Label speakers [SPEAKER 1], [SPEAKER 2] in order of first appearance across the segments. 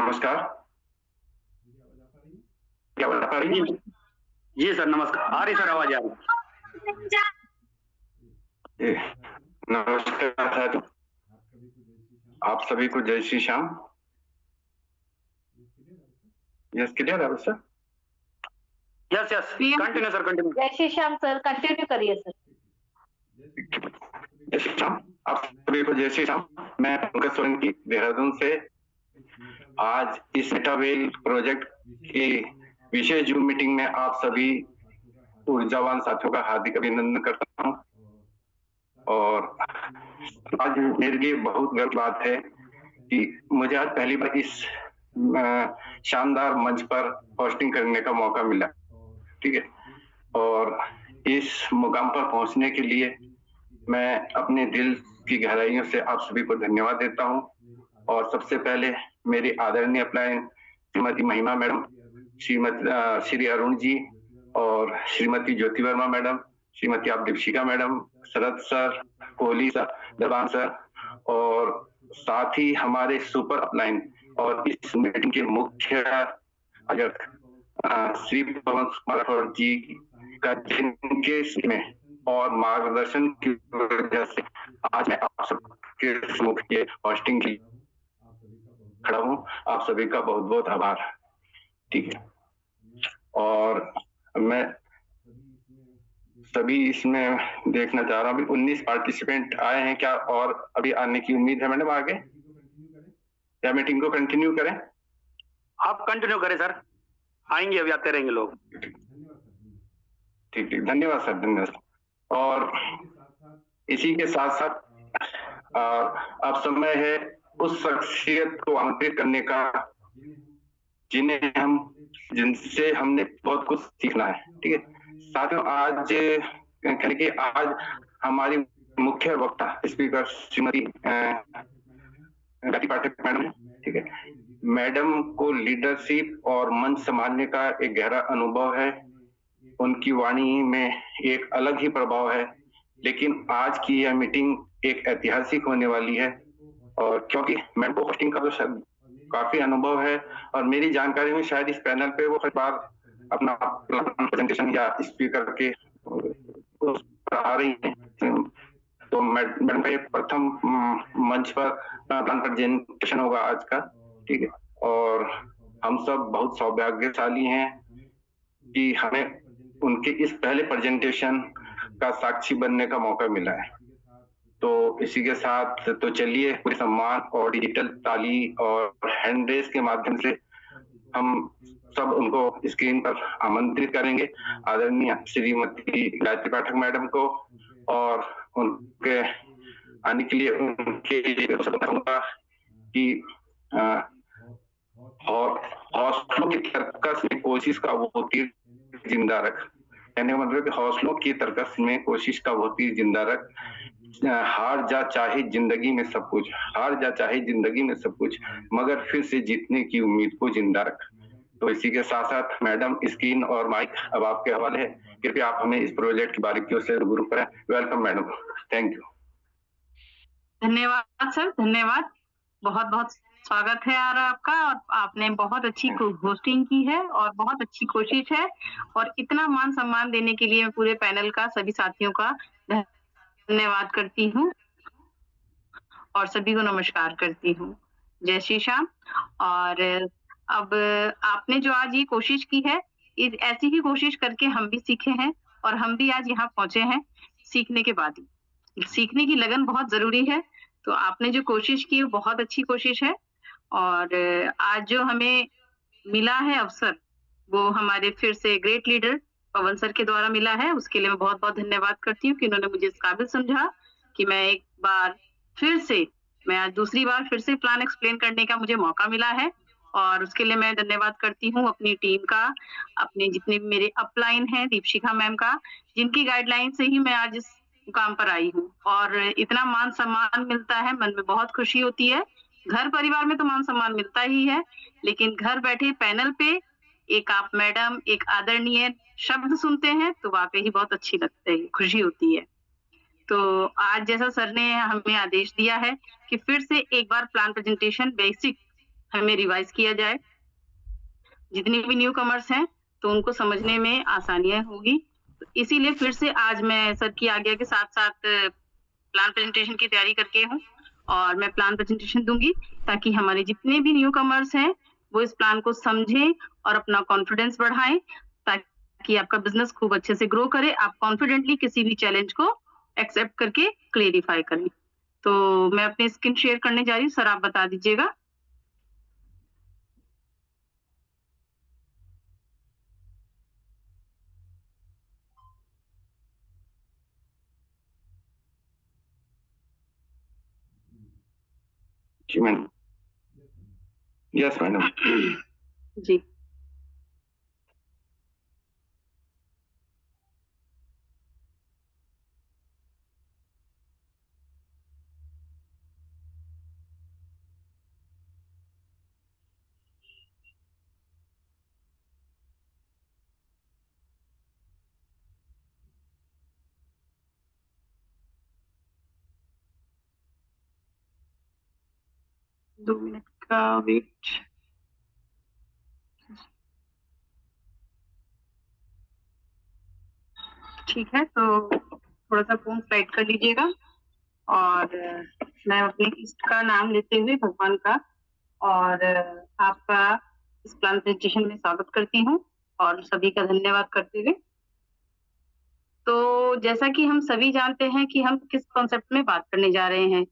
[SPEAKER 1] नमस्कार। क्या आवाज आ रही है?
[SPEAKER 2] जी सर नमस्कार। आ रही सर आवाज आ रही।
[SPEAKER 1] नमस्कार सर, आप सभी को जय श्री श्याम। यस क्लियर है sir?
[SPEAKER 2] Yes yes continue sir continue.
[SPEAKER 3] जय श्री श्याम सर, कंटिन्यू करिए सर।
[SPEAKER 1] जय श्री श्याम, आप सभी को जय श्री श्याम। मैं पंकज सोलंकी देहरादून से आज इस मेटावेल प्रोजेक्ट की विशेष जूम मीटिंग में आप सभी ऊर्जावान साथियों का हार्दिक अभिनंदन करता हूं। और आज मेरे लिए बहुत गर्व बात है कि मुझे आज पहली बार इस शानदार मंच पर होस्टिंग करने का मौका मिला, ठीक है। और इस मुकाम पर पहुंचने के लिए मैं अपने दिल की गहराइयों से आप सभी को धन्यवाद देता हूं। और सबसे पहले मेरी आदरणीय अपलाइन श्रीमती महिमा मैडम, श्री अरुण जी और श्रीमती ज्योति वर्मा मैडम, श्रीमती आप दीपशिका मैडम, शरद सर, कोहली सर, दबान सर और साथ ही हमारे सुपर अपलाइन और इस मीटिंग के मुख्य आयोजक श्री पवन कुमार राठौर जी का जिनके में और मार्गदर्शन की वजह से आज मैं आप सबके मुख्य होस्टिंग की खड़ा हूँ। आप सभी का बहुत बहुत आभार, ठीक है। और मैं सभी इसमें देखना चाह रहा हूँ, 19 पार्टिसिपेंट आए हैं क्या और अभी आने की उम्मीद है मैडम आगे? क्या मीटिंग को कंटिन्यू करें?
[SPEAKER 2] आप कंटिन्यू करें सर, आएंगे अभी आते रहेंगे लोग।
[SPEAKER 1] ठीक ठीक, धन्यवाद सर, धन्यवाद। और इसी के साथ साथ अब समय है उस शख्सियत को आमंत्रित करने का जिनसे हमने बहुत कुछ सीखना है, ठीक है। साथियों आज हमारी मुख्य वक्ता स्पीकर श्रीमती पाठक मैडम, ठीक है। मैडम को लीडरशिप और मंच संभालने का एक गहरा अनुभव है, उनकी वाणी में एक अलग ही प्रभाव है। लेकिन आज की यह मीटिंग एक ऐतिहासिक होने वाली है और क्योंकि मैडम को होस्टिंग का तो काफी अनुभव है और मेरी जानकारी में शायद इस पैनल पे वो हर बार अपना प्रेजेंटेशन या स्पीकर के आ रही है। तो मैडम का ये प्रथम मंच पर प्लान प्रेजेंटेशन होगा आज का, ठीक है। और हम सब बहुत सौभाग्यशाली हैं कि हमें उनके इस पहले प्रेजेंटेशन का साक्षी बनने का मौका मिला है। तो इसी के साथ तो चलिए पूरे सम्मान और डिजिटल ताली और हैंड रेस के माध्यम से हम सब उनको स्क्रीन पर आमंत्रित करेंगे, आदरणीय श्रीमती गायत्री पाठक मैडम को। और उनके आने के लिए उनके कहूँगा कि हौसलों की तरकस में कोशिश का वो तीर जिंदा रख, कहने का मतलब कि हौसलों की तरकस में कोशिश का वो तीर जिंदा रख। हार जा चाहे जिंदगी में सब कुछ, हार जा चाहे जिंदगी में सब कुछ, मगर फिर से जीतने की उम्मीद को जिंदा रख। तो इसी के साथ साथ मैडम स्क्रीन और माइक अब आपके हवाले है, कृपया आप हमें इस प्रोजेक्ट की बारीकियों से रूबरू करें। Welcome madam, thank you.
[SPEAKER 3] धन्यवाद सर, धन्यवाद, बहुत बहुत स्वागत है यार आपका। और आपने बहुत अच्छी होस्टिंग की है और बहुत अच्छी कोशिश है और इतना मान सम्मान देने के लिए मैं पूरे पैनल का सभी साथियों का धन्यवाद करती हूँ और सभी को नमस्कार करती हूँ। जय श्री श्याम। और अब आपने जो आज ये कोशिश की है, ऐसी ही कोशिश करके हम भी सीखे हैं और हम भी आज यहाँ पहुंचे हैं सीखने के बाद ही। सीखने की लगन बहुत जरूरी है, तो आपने जो कोशिश की वो बहुत अच्छी कोशिश है। और आज जो हमें मिला है अवसर, वो हमारे फिर से ग्रेट लीडर पवन सर के द्वारा मिला है। उसके लिए मैं बहुत बहुत धन्यवाद करती हूँ कि उन्होंने मुझे इस काबिल समझा कि मैं एक बार फिर से, मैं आज दूसरी बार फिर से प्लान एक्सप्लेन करने का मुझे मौका मिला है। और उसके लिए मैं धन्यवाद करती हूँ अपनी टीम का, अपने जितने भी मेरे अपलाइन हैं, दीपशिखा मैम का, जिनकी गाइडलाइन से ही मैं आज इस मुकाम पर आई हूँ। और इतना मान सम्मान मिलता है, मन में बहुत खुशी होती है। घर परिवार में तो मान सम्मान मिलता ही है, लेकिन घर बैठे पैनल पे एक आप मैडम, एक आदरणीय शब्द सुनते हैं तो वाकई ही बहुत अच्छी लगती है, खुशी होती है। तो आज जैसा सर ने हमें आदेश दिया है कि फिर से एक बार प्लान प्रेजेंटेशन बेसिक हमें रिवाइज किया जाए। जितने भी न्यू कमर्स हैं तो उनको समझने में आसानियां होगी। तो इसीलिए फिर से आज मैं सर की आज्ञा के साथ साथ प्लान प्रेजेंटेशन की तैयारी करके हूँ और मैं प्लान प्रेजेंटेशन दूंगी ताकि हमारे जितने भी न्यू कमर्स हैं वो इस प्लान को समझें और अपना कॉन्फिडेंस बढ़ाएं ताकि आपका बिजनेस खूब अच्छे से ग्रो करे, आप कॉन्फिडेंटली किसी भी चैलेंज को एक्सेप्ट करके क्लेरिफाई करें। तो मैं अपनी स्क्रीन शेयर करने जा रही हूँ, सर आप बता दीजिएगा।
[SPEAKER 1] जी मैडम। Yes madam.
[SPEAKER 3] जी दो मिनट का वेट। ठीक है, तो थोड़ा सा फोन स्लाइड कर लीजिएगा और मैं अपने इष्ट का नाम लेते हुए भगवान का और आपका इस प्लान प्रेजेंटेशन में स्वागत करती हूँ और सभी का धन्यवाद करते हुए। तो जैसा कि हम सभी जानते हैं कि हम किस कॉन्सेप्ट में बात करने जा रहे हैं,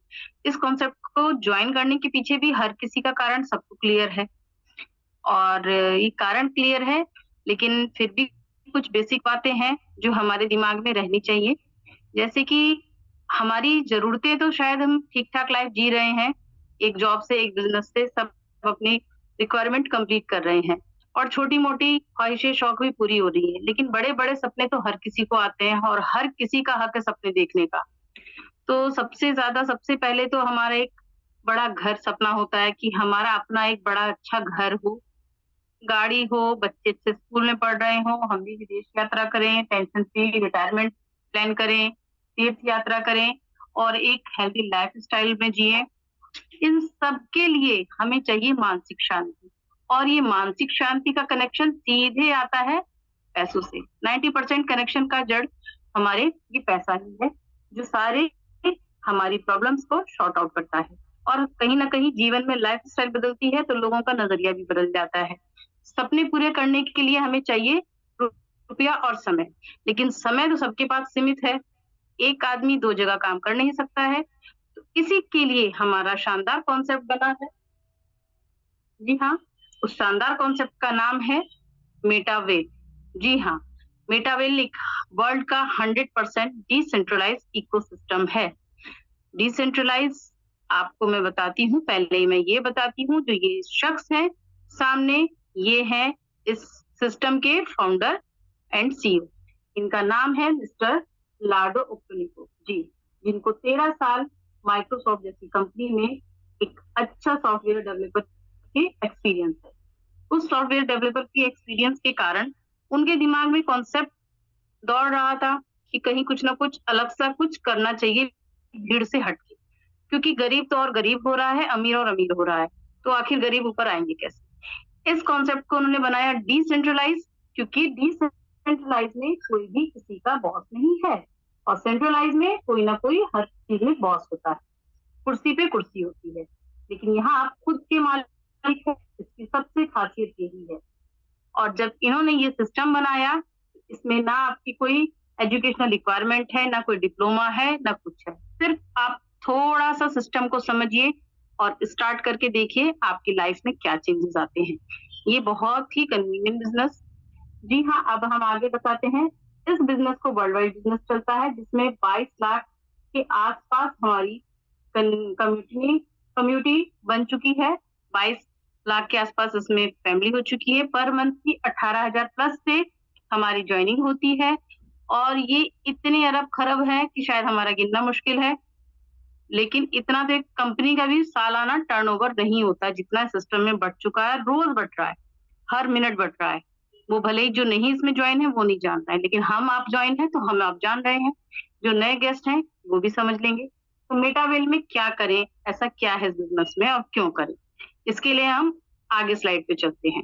[SPEAKER 3] इस कॉन्सेप्ट को ज्वाइन करने के पीछे भी हर किसी का कारण सबको क्लियर है और ये कारण क्लियर है, लेकिन फिर भी कुछ बेसिक बातें हैं जो हमारे दिमाग में रहनी चाहिए। जैसे कि हमारी जरूरतें तो शायद हम ठीक ठाक लाइफ जी रहे हैं, एक जॉब से एक बिजनेस से सब अपनी रिक्वायरमेंट कंप्लीट कर रहे हैं और छोटी मोटी ख्वाहिशें शौक भी पूरी हो रही है, लेकिन बड़े बड़े सपने तो हर किसी को आते हैं और हर किसी का हक है सपने देखने का। तो सबसे पहले तो हमारा एक बड़ा घर सपना होता है कि हमारा अपना एक बड़ा अच्छा घर हो, गाड़ी हो, बच्चे अच्छे स्कूल में पढ़ रहे हो, हम भी विदेश यात्रा करें, टेंशन फ्री रिटायरमेंट प्लान करें, तीर्थ यात्रा करें और एक हेल्दी लाइफ स्टाइल में जिए। इन सब के लिए हमें चाहिए मानसिक शांति और ये मानसिक शांति का कनेक्शन सीधे आता है पैसों से। 90% कनेक्शन का जड़ हमारे ये पैसा ही है जो सारे हमारी प्रॉब्लम्स को शॉर्ट आउट करता है और कहीं ना कहीं जीवन में लाइफ स्टाइल बदलती है तो लोगों का नजरिया भी बदल जाता है। सपने पूरे करने के लिए हमें चाहिए रुपया और समय, लेकिन समय तो सबके पास सीमित है, एक आदमी दो जगह काम कर नहीं सकता है। तो इसी के लिए हमारा शानदार कॉन्सेप्ट बना है। जी हाँ, उस शानदार कॉन्सेप्ट का नाम है मेटावेल। जी हाँ, मेटावेल एक वर्ल्ड का 100% डिसेंट्रलाइज इकोसिस्टम है। डिसेंट्रलाइज आपको मैं बताती हूँ, पहले ही मैं ये बताती हूँ जो ये शख्स है सामने, ये है इस सिस्टम के फाउंडर एंड सीईओ। इनका नाम है मिस्टर लार्डो ओक्टोनिको जी, जिनको 13 साल माइक्रोसॉफ्ट जैसी कंपनी में एक अच्छा सॉफ्टवेयर डेवलपर के एक्सपीरियंस है। उस सॉफ्टवेयर डेवलपर के एक्सपीरियंस के कारण उनके दिमाग में कॉन्सेप्ट दौड़ रहा था कि कहीं कुछ ना कुछ अलग सा कुछ करना चाहिए भीड़ से हटके, क्योंकि गरीब तो और गरीब हो रहा है, अमीर और अमीर हो रहा है, तो आखिर गरीब ऊपर आएंगे कैसे। इस कॉन्सेप्ट को उन्होंने बनाया डिसेंट्रलाइज, क्योंकि डिसेंट्रलाइज में कोई भी किसी का बॉस नहीं है और सेंट्रलाइज में कोई ना कोई हर चीज में बॉस होता है, कुर्सी पे कुर्सी होती है, लेकिन यहाँ आप खुद के मालिक हो, इसकी सबसे खासियत यही है। और जब इन्होंने ये सिस्टम बनाया, इसमें ना आपकी कोई एजुकेशनल रिक्वायरमेंट है, ना कोई डिप्लोमा है, ना कुछ है, सिर्फ आप थोड़ा सा सिस्टम को समझिए और स्टार्ट करके देखिए आपकी लाइफ में क्या चेंजेस आते हैं। ये बहुत ही कन्वीनियंट बिजनेस। जी हाँ, अब हम आगे बताते हैं। इस बिजनेस को वर्ल्ड वाइड बिजनेस चलता है, जिसमें 22 लाख के आसपास हमारी कम्युनिटी बन चुकी है। 22 लाख के आसपास इसमें फैमिली हो चुकी है। पर मंथ की 18,000 प्लस से हमारी ज्वाइनिंग होती है और ये इतने अरब खरब है कि शायद हमारा गिनना मुश्किल है, लेकिन इतना तो एक कंपनी का भी सालाना टर्नओवर नहीं होता जितना सिस्टम में बढ़ चुका है। रोज बढ़ रहा है, हर मिनट बढ़ रहा है। वो भले ही जो नहीं इसमें ज्वाइन है वो नहीं जान रहा है, लेकिन हम आप ज्वाइन है तो हम आप जान रहे हैं, जो नए गेस्ट हैं वो भी समझ लेंगे। तो मेटावेल में क्या करें, ऐसा क्या है इस बिजनेस में और क्यों करें, इसके लिए हम आगे स्लाइड पे चलते हैं।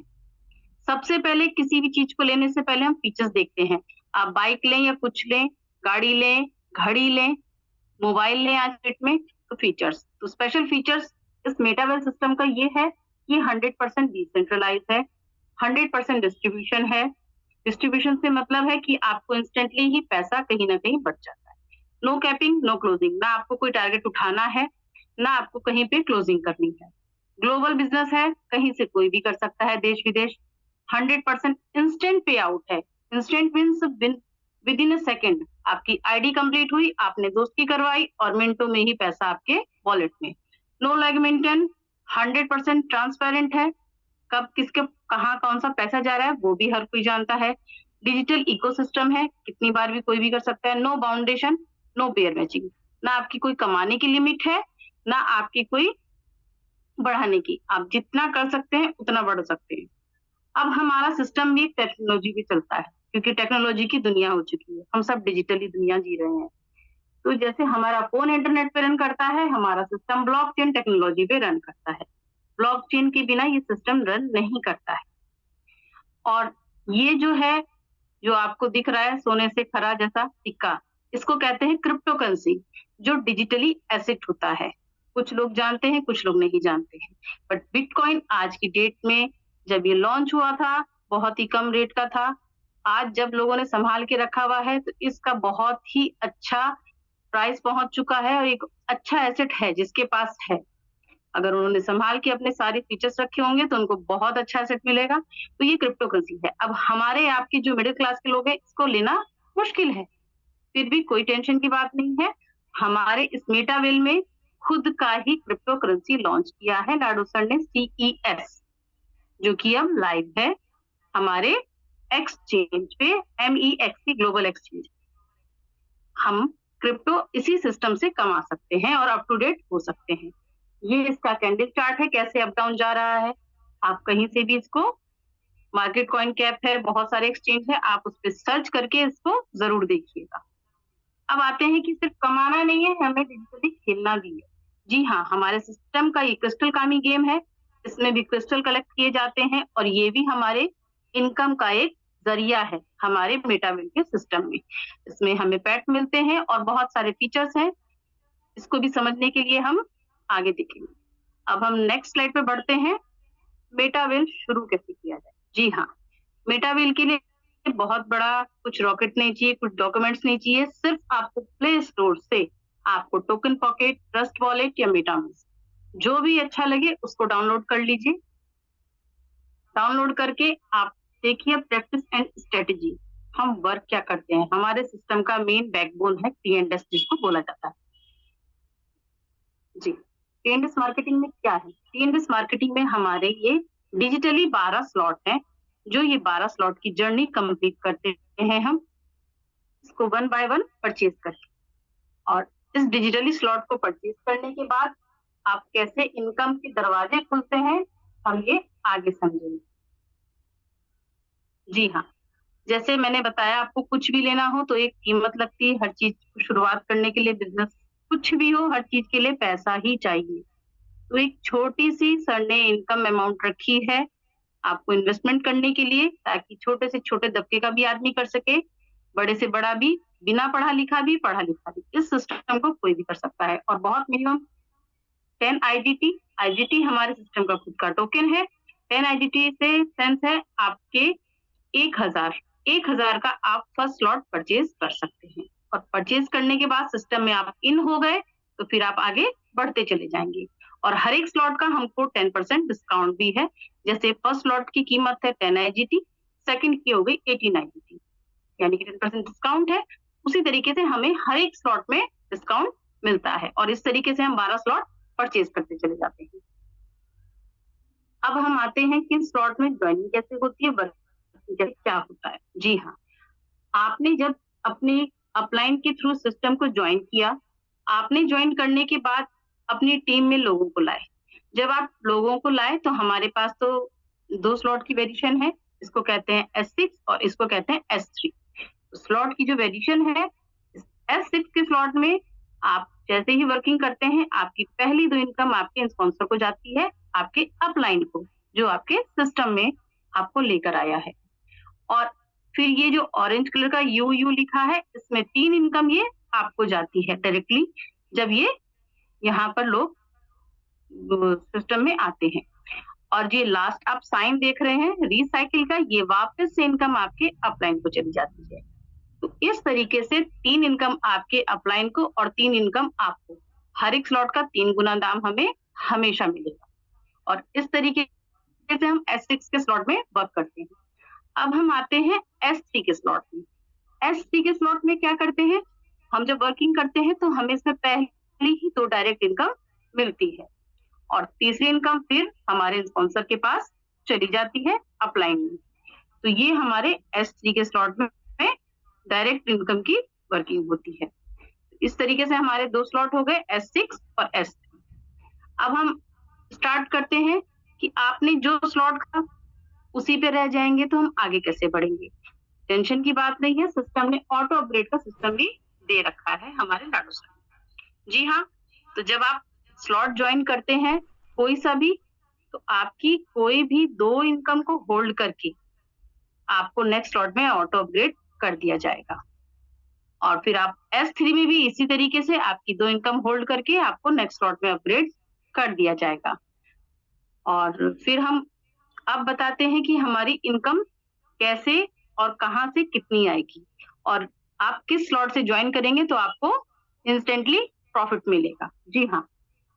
[SPEAKER 3] सबसे पहले किसी भी चीज को लेने से पहले हम फीचर्स देखते हैं। आप बाइक लें या कुछ लें, गाड़ी लें, घड़ी लें, मोबाइल लें आज डेट में, तो फीचर्स, तो स्पेशल फीचर्स इस मेटावर्स सिस्टम का ये है कि 100% डिसेंट्रलाइज है, 100% डिस्ट्रीब्यूशन है। डिस्ट्रीब्यूशन से मतलब है कि आपको इंस्टेंटली ही पैसा कहीं ना कहीं बच जाता है। नो कैपिंग, नो क्लोजिंग, ना आपको कोई टारगेट उठाना है, ना आपको कहीं पे क्लोजिंग करनी है। ग्लोबल बिजनेस है, कहीं से कोई भी कर सकता है, देश विदेश। 100% इंस्टेंट पे आउट है। Instant means with in a second आपकी आईडी कंप्लीट हुई, आपने दोस्त की करवाई और मिनटों में ही पैसा आपके वॉलेट में। नो लैग मेंटेन, 100% ट्रांसपेरेंट है, कब किसके कहाँ कौन सा पैसा जा रहा है वो भी हर कोई जानता है। डिजिटल इकोसिस्टम है, कितनी बार भी कोई भी कर सकता है। नो बाउंडेशन, नो पेयर मैचिंग, ना आपकी कोई कमाने की लिमिट है, ना आपकी कोई बढ़ाने की, आप जितना कर सकते हैं उतना बढ़ सकते हैं। अब हमारा सिस्टम भी टेक्नोलॉजी पे चलता है, क्योंकि टेक्नोलॉजी की दुनिया हो चुकी है, हम सब डिजिटली दुनिया जी रहे हैं। तो जैसे हमारा फोन इंटरनेट पे रन करता है, हमारा सिस्टम ब्लॉकचेन टेक्नोलॉजी पे रन करता है। ब्लॉकचेन के बिना ये सिस्टम रन नहीं करता है। और ये जो है, जो आपको दिख रहा है सोने से खरा जैसा सिक्का, इसको कहते हैं क्रिप्टोकरेंसी, जो डिजिटली एसेट होता है। कुछ लोग जानते हैं, कुछ लोग नहीं जानते हैं। बट बिटकॉइन आज की डेट में, जब ये लॉन्च हुआ था, बहुत ही कम रेट का था। आज जब लोगों ने संभाल के रखा हुआ है, तो इसका बहुत ही अच्छा प्राइस पहुंच चुका है और एक अच्छा एसेट है जिसके पास है। अगर उन्होंने संभाल के अपने सारे फीचर्स रखे होंगे तो उनको बहुत अच्छा एसेट मिलेगा। तो ये क्रिप्टोकरेंसी है। अब हमारे आपके जो मिडिल क्लास के लोग हैं, इसको लेना मुश्किल है, फिर भी कोई टेंशन की बात नहीं है। हमारे इस मेटावेल में खुद का ही क्रिप्टोकरेंसी लॉन्च किया है लाडो सर ने, CES, जो कि अब लाइव है हमारे एक्सचेंज पे, MEXC ग्लोबल एक्सचेंज। हम क्रिप्टो इसी सिस्टम से कमा सकते हैं और अप टू डेट हो सकते हैं। ये इसका कैंडल चार्ट है, कैसे अप डाउन जा रहा है। आप कहीं से भी इसको, मार्केट कॉइन कैप है, बहुत सारे एक्सचेंज है, आप उस पर सर्च करके इसको जरूर देखिएगा। अब आते हैं कि सिर्फ कमाना नहीं है, हमें डिजिटली खेलना भी है। जी हाँ, हमारे सिस्टम का ये क्रिस्टल कामी गेम है, इसमें भी क्रिस्टल कलेक्ट किए जाते हैं और ये भी हमारे इनकम का एक जरिया है हमारे मेटावेल के सिस्टम में। इसमें हमें पैट मिलते हैं और बहुत सारे फीचर्स हैं। इसको भी समझने के लिए हम आगे देखेंगे। अब हम नेक्स्ट स्लाइड पे बढ़ते हैं। मेटावेल शुरू कैसे किया जाए। जी हाँ, मेटावेल के लिए बहुत बड़ा कुछ रॉकेट नहीं चाहिए, कुछ डॉक्यूमेंट्स नहीं चाहिए। सिर्फ आपको प्ले स्टोर से आपको टोकन पॉकेट, ट्रस्ट वॉलेट या मेटामास्क, जो भी अच्छा लगे उसको डाउनलोड कर लीजिए। डाउनलोड करके आप देखिए प्रैक्टिस एंड स्ट्रेटेजी, हम वर्क क्या करते हैं। हमारे सिस्टम का मेन बैकबोन है TNDS, जिसको बोला जाता है। जी, TNDS मार्केटिंग में क्या है। TNDS मार्केटिंग में हमारे ये डिजिटली 12 स्लॉट हैं, जो ये 12 स्लॉट की जर्नी कंप्लीट करते हैं हम इसको 1 बाय 1 परचेज करके। और इस डिजिटली स्लॉट को परचेज करने के बाद आप कैसे इनकम के दरवाजे खुलते हैं, हम ये आगे समझेंगे। जी हाँ, जैसे मैंने बताया, आपको कुछ भी लेना हो तो एक कीमत लगती है। हर चीज शुरुआत करने के लिए, बिजनेस कुछ भी हो, हर चीज के लिए पैसा ही चाहिए। तो एक छोटी सी सर ने इनकम अमाउंट रखी है आपको इन्वेस्टमेंट करने के लिए, ताकि छोटे से छोटे दबके का भी आदमी कर सके, बड़े से बड़ा भी, बिना पढ़ा लिखा भी, पढ़ा लिखा भी। इस सिस्टम को कोई भी कर सकता है। और बहुत मिनिमम 10 IGT हमारे सिस्टम का खुद का टोकन है। 10 IGT से सेंस है आपके 1000 का आप फर्स्ट स्लॉट परचेज कर सकते हैं। और परचेज करने के बाद सिस्टम में आप इन हो गए तो फिर आप आगे बढ़ते चले जाएंगे। और हर एक स्लॉट का हमको 10% डिस्काउंट भी है। जैसे फर्स्ट स्लॉट की कीमत है 10 IGT, सेकंड की हो गई 18 IGT, यानी कि 10% डिस्काउंट है। उसी तरीके से हमें हर एक स्लॉट में डिस्काउंट मिलता है और इस तरीके से हम 12 स्लॉट परचेज करते चले जाते हैं। अब हम आते हैं कि स्लॉट में ज्वाइनिंग कैसे होती है, वर्किंग क्या होता है। जी हाँ, आपने जब अपने अपलाइन के थ्रू सिस्टम को ज्वाइन किया, आपने ज्वाइन करने के बाद अपनी टीम में लोगों को लाए। जब आप लोगों को लाए तो हमारे पास तो 2 स्लॉट की वेरिएशन है, इसको कहते हैं S6 और इसको कहते हैं S3। स्लॉट की जो वेरिएशन है, S6 के स्लॉट में आप जैसे ही वर्किंग करते हैं, आपकी पहली 2 इनकम आपके स्पॉन्सर को जाती है, आपके अपलाइन को, जो आपके सिस्टम में आपको लेकर आया है। और फिर ये जो ऑरेंज कलर का यू लिखा है, इसमें 3 इनकम ये आपको जाती है डायरेक्टली, जब ये यहाँ पर लोग सिस्टम में आते हैं। और ये लास्ट आप साइन देख रहे हैं रिसाइकिल का, ये वापस से इनकम आपके अपलाइन को चली जाती है। तो इस तरीके से 3 इनकम आपके अपलाइन को और 3 इनकम आपको, हर एक स्लॉट का 3 गुना दाम हमें हमेशा मिलेगा। और इस तरीके से हम S6 के स्लॉट में वर्क करते हैं। अब हम आते हैं S3 के स्लॉट में। S3 के स्लॉट में क्या करते हैं, हम जब वर्किंग करते हैं तो हमें इसमें पहले ही 2 डायरेक्ट इनकम मिलती है और तीसरी इनकम फिर हमारे स्पॉन्सर के पास चली जाती है अपलाइन में। तो ये हमारे S3 के स्लॉट में डायरेक्ट इनकम की वर्किंग होती है। इस तरीके से हमारे 2 स्लॉट हो गए, S6 और S3। अब हम स्टार्ट करते हैं कि आपने जो स्लॉट का उसी पे रह जाएंगे तो हम आगे कैसे बढ़ेंगे। टेंशन की बात नहीं है, सिस्टम ने ऑटो अपग्रेड का सिस्टम भी दे रखा है हमारे लाडोसा में। जी हाँ, तो जब आप स्लॉट ज्वाइन करते हैं कोई सा भी, तो आपकी कोई भी 2 इनकम को होल्ड करके आपको नेक्स्ट स्लॉट में ऑटो अपग्रेड कर दिया जाएगा। और फिर आप S3 में भी इसी तरीके से आपकी 2 इनकम होल्ड करके आपको नेक्स्ट स्लॉट में अपग्रेड कर दिया जाएगा। और फिर हम अब बताते हैं कि हमारी इनकम कैसे और कहां से कितनी आएगी, और आप किस स्लॉट से ज्वाइन करेंगे तो आपको इंस्टेंटली प्रॉफिट मिलेगा। जी हाँ,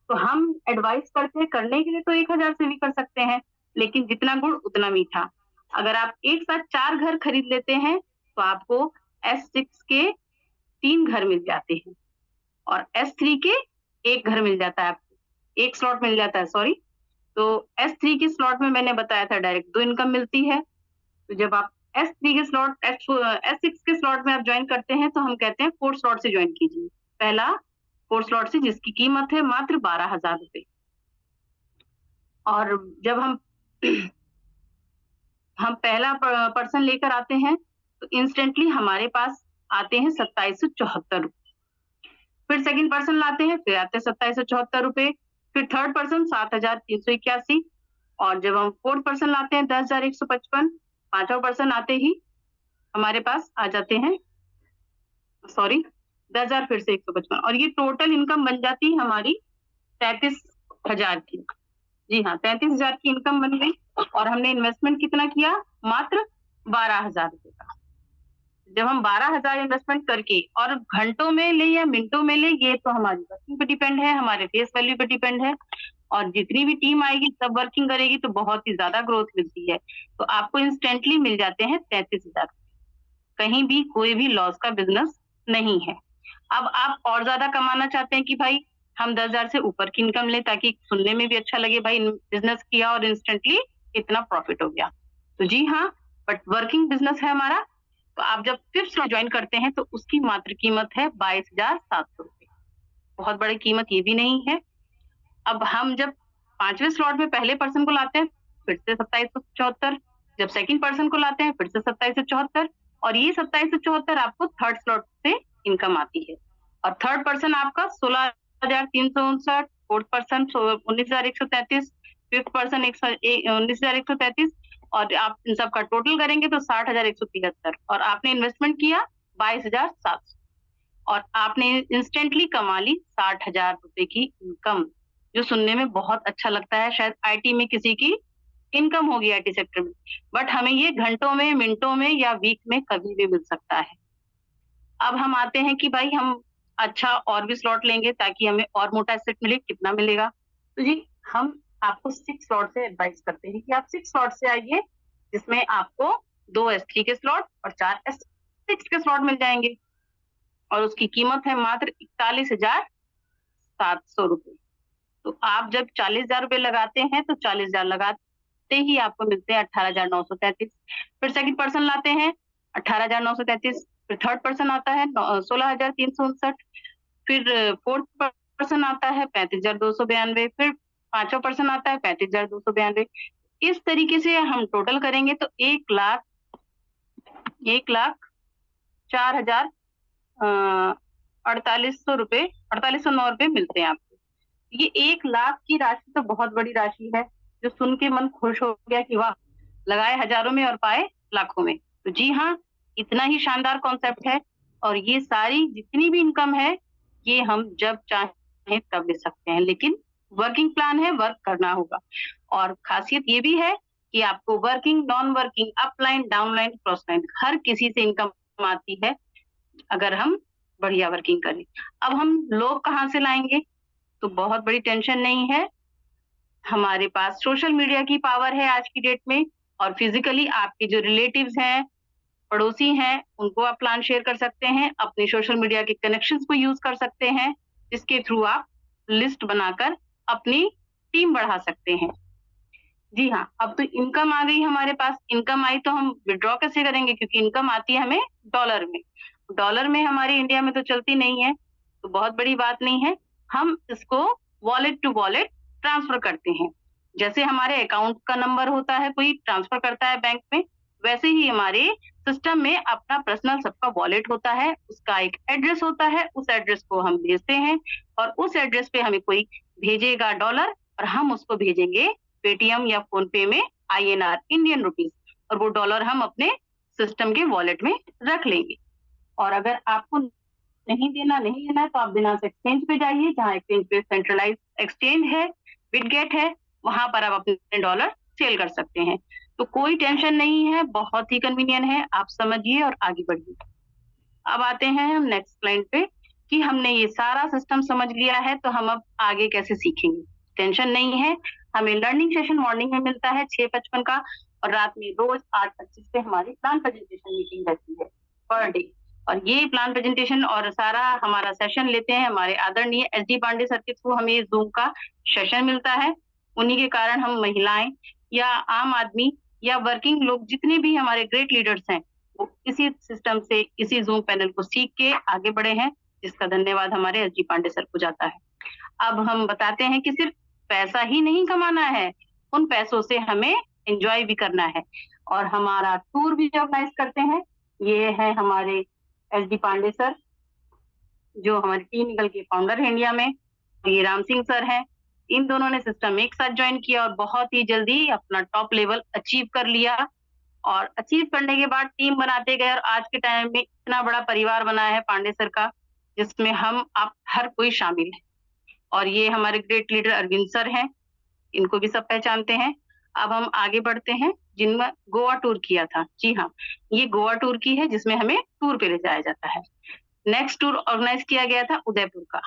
[SPEAKER 3] तो हम एडवाइस करते हैं, करने के लिए तो 1000 से भी कर सकते हैं, लेकिन जितना गुड़ उतना मीठा। अगर आप एक साथ 4 घर खरीद लेते हैं तो आपको S6 के 3 घर मिल जाते हैं और S3 के 1 घर मिल जाता है, आपको 1 स्लॉट मिल जाता है, सॉरी। तो S3 के स्लॉट में मैंने बताया था डायरेक्ट 2 इनकम मिलती है। तो जब आप S3 के स्लॉट S6 के स्लॉट में आप ज्वाइन करते हैं तो हम कहते हैं 4 स्लॉट से ज्वाइन कीजिए। पहला 4 स्लॉट से, जिसकी कीमत है मात्र 12,000 रुपए। और जब हम पहला पर्सन लेकर आते हैं तो इंस्टेंटली हमारे पास आते हैं 2774 रुपए। फिर सेकंड पर्सन लाते हैं, फिर आते हैं 2774 रुपए। फिर थर्ड पर्सन 7,381। और जब हम फोर्थ पर्सन लाते हैं 10,155। पांचवा पर्सन आते ही हमारे पास आ जाते हैं, सॉरी 10,000 फिर से 155, और ये टोटल इनकम बन जाती है हमारी 33,000 की। जी हाँ, 33,000 की इनकम बन गई। और हमने इन्वेस्टमेंट कितना किया, मात्र 12,000 रुपए का। जब हम 12,000 इन्वेस्टमेंट करके, और घंटों में ले या मिनटों में ले, ये तो हमारी वर्किंग पे डिपेंड है, हमारे फेस वैल्यू पे डिपेंड है। और जितनी भी टीम आएगी सब वर्किंग करेगी तो बहुत ही ज्यादा ग्रोथ मिलती है। तो आपको इंस्टेंटली मिल जाते हैं 33,000। कहीं भी कोई भी लॉस का बिजनेस नहीं है। अब आप और ज्यादा कमाना चाहते हैं कि भाई हम 10,000 से ऊपर की इनकम लें, ताकि सुनने में भी अच्छा लगे, भाई बिजनेस किया और इंस्टेंटली इतना प्रॉफिट हो गया। तो जी हाँ, बट वर्किंग बिजनेस है हमारा। तो आप जब फिफ्थ स्लॉट ज्वाइन करते हैं तो उसकी मात्र कीमत है 22,700 रुपए। बहुत बड़ी कीमत ये भी नहीं है। अब हम जब 5वें स्लॉट में पहले पर्सन को लाते हैं फिर से 2774, जब सेकंड पर्सन को लाते हैं फिर से 2774, और ये 2774 आपको थर्ड स्लॉट से इनकम आती है। और थर्ड पर्सन आपका 16,359, फोर्थ पर्सन 19,133, फिफ्थ पर्सन 19,133, और आप इन सब का टोटल करेंगे तो 60,173, और आपने इन्वेस्टमेंट किया 22,700, और आपने इंस्टेंटली कमा ली 60,000 रुपए की इनकम, जो सुनने में बहुत अच्छा लगता है। शायद आईटी में किसी की इनकम होगी, आईटी सेक्टर में, बट हमें ये घंटों में, मिनटों में या वीक में कभी भी मिल सकता है। अब हम आते हैं कि भाई हम अच्छा और भी स्लॉट लेंगे ताकि हमें और मोटा एसेट मिले। कितना मिलेगा? तो जी हम आपको 6 स्लॉट से एडवाइस करते हैं कि आप 6 स्लॉट से आइए, जिसमें आपको 2 S3 के स्लॉट और 4 S6 के स्लॉट मिल जाएंगे, और उसकी कीमत है मात्र 41,700 रुपए। तो आप जब 40,000 रुपए लगाते हैं तो 40,000 लगाते ही आपको मिलते हैं 18,933। फिर सेकंड पर्सन लाते हैं 18,933, फिर थर्ड पर्सन आता है 16,359, फिर फोर्थ पर्सन आता है 35,292, फिर पांचवा पर्सन आता है 35,292। इस तरीके से हम टोटल करेंगे तो 1,04,4809 रुपए मिलते हैं आपको। ये 1 लाख की राशि तो बहुत बड़ी राशि है, जो सुन के मन खुश हो गया कि वाह! लगाए हज़ारों में और पाए लाखों में। तो जी हाँ, इतना ही शानदार कॉन्सेप्ट है और ये सारी जितनी भी इनकम है, ये हम जब चाहें तब ले सकते हैं। लेकिन वर्किंग प्लान है, वर्क करना होगा। और खासियत ये भी है कि आपको working, non working, upline, downline, crossline हर किसी से इनकम आती है, अगर हम बढ़िया वर्किंग करें। अब हम लोग कहाँ से लाएँगे? तो बहुत बड़ी टेंशन नहीं है। हमारे पास सोशल मीडिया की पावर है आज की डेट में और फिजिकली आपके जो रिलेटिव्स हैं, पड़ोसी हैं, उनको आप प्लान शेयर कर सकते हैं, अपने सोशल मीडिया के कनेक्शंस को यूज़ कर सकते हैं, जिसके थ्रू आप लिस्ट बनाकर अपनी टीम बढ़ा सकते हैं। जी हाँ, अब तो इनकम आ गई हमारे पास, इनकम आई तो हम विथड्रॉ कैसे करेंगे? क्योंकि इनकम आती है हमें डॉलर में। डॉलर में हमारे इंडिया में तो चलती नहीं है, तो बहुत बड़ी बात नहीं है। हम इसको वॉलेट टू वॉलेट ट्रांसफर करते हैं। जैसे हमारे अकाउंट का नंबर होता है, कोई ट्रांसफर करता है बैंक में, वैसे ही हमारे सिस्टम में अपना पर्सनल सबका वॉलेट होता है, उसका एक एड्रेस होता है, उस एड्रेस को हम भेजते हैं और उस एड्रेस पे हमें कोई भेजेगा डॉलर और हम उसको भेजेंगे पेटीएम या फ़ोन पे में आईएनआर, इंडियन रुपीज़, और वो डॉलर हम अपने सिस्टम के वॉलेट में रख लेंगे। और अगर आपको नहीं लेना है तो आप बिना एक्सचेंज पे जाइए, जहाँ एक्सचेंज पे सेंट्रलाइज्ड एक्सचेंज है, बिटगेट है, वहाँ पर आप अपने डॉलर सेल कर सकते हैं। तो कोई टेंशन नहीं है, बहुत ही कन्वीनिएंट है, आप समझिए और आगे बढ़िए। अब आते हैं हम नेक्स्ट स्लाइड पे कि हमने ये सारा सिस्टम समझ लिया है, तो हम अब आगे कैसे सीखेंगे? टेंशन नहीं है, हमें लर्निंग सेशन मॉर्निंग में मिलता है 6:55 का और रात में रोज 8:25 पे हमारी प्लान प्रेजेंटेशन मीटिंग रहती है पर डे। और ये प्लान प्रेजेंटेशन और सारा हमारा सेशन लेते हैं हमारे आदरणीय एसडी पांडे सर के थ्रू हमें जूम का सेशन मिलता है। उन्हीं के कारण हम महिलाएं या आम आदमी या वर्किंग लोग जितने भी हमारे ग्रेट लीडर्स हैं, वो इसी सिस्टम से, इसी जूम पैनल को सीख के आगे बढ़े हैं, जिसका धन्यवाद हमारे एसडी पांडे सर को जाता है। अब हम बताते हैं कि सिर्फ पैसा ही नहीं कमाना है, उन पैसों से हमें एंजॉय भी करना है और हमारा टूर भी ऑर्गेनाइज करते हैं। ये है हमारे एसडी पांडे सर, जो हमारे टीम ईगल के फाउंडर है इंडिया में। ये राम सिंह सर हैं। इन दोनों ने सिस्टम एक साथ ज्वाइन किया और बहुत ही जल्दी अपना टॉप लेवल अचीव कर लिया और अचीव करने के बाद टीम बनाते गए और आज के टाइम में इतना बड़ा परिवार बना है पांडे सर का, जिसमें हम आप हर कोई शामिल है। और ये हमारे ग्रेट लीडर अरविंद सर हैं, इनको भी सब पहचानते हैं। अब हम आगे बढ़ते हैं, जिनमें गोवा टूर किया था। जी हाँ, ये गोवा टूर की है, जिसमें हमें टूर पे ले जाया जाता है। नेक्स्ट टूर ऑर्गेनाइज किया गया था उदयपुर का,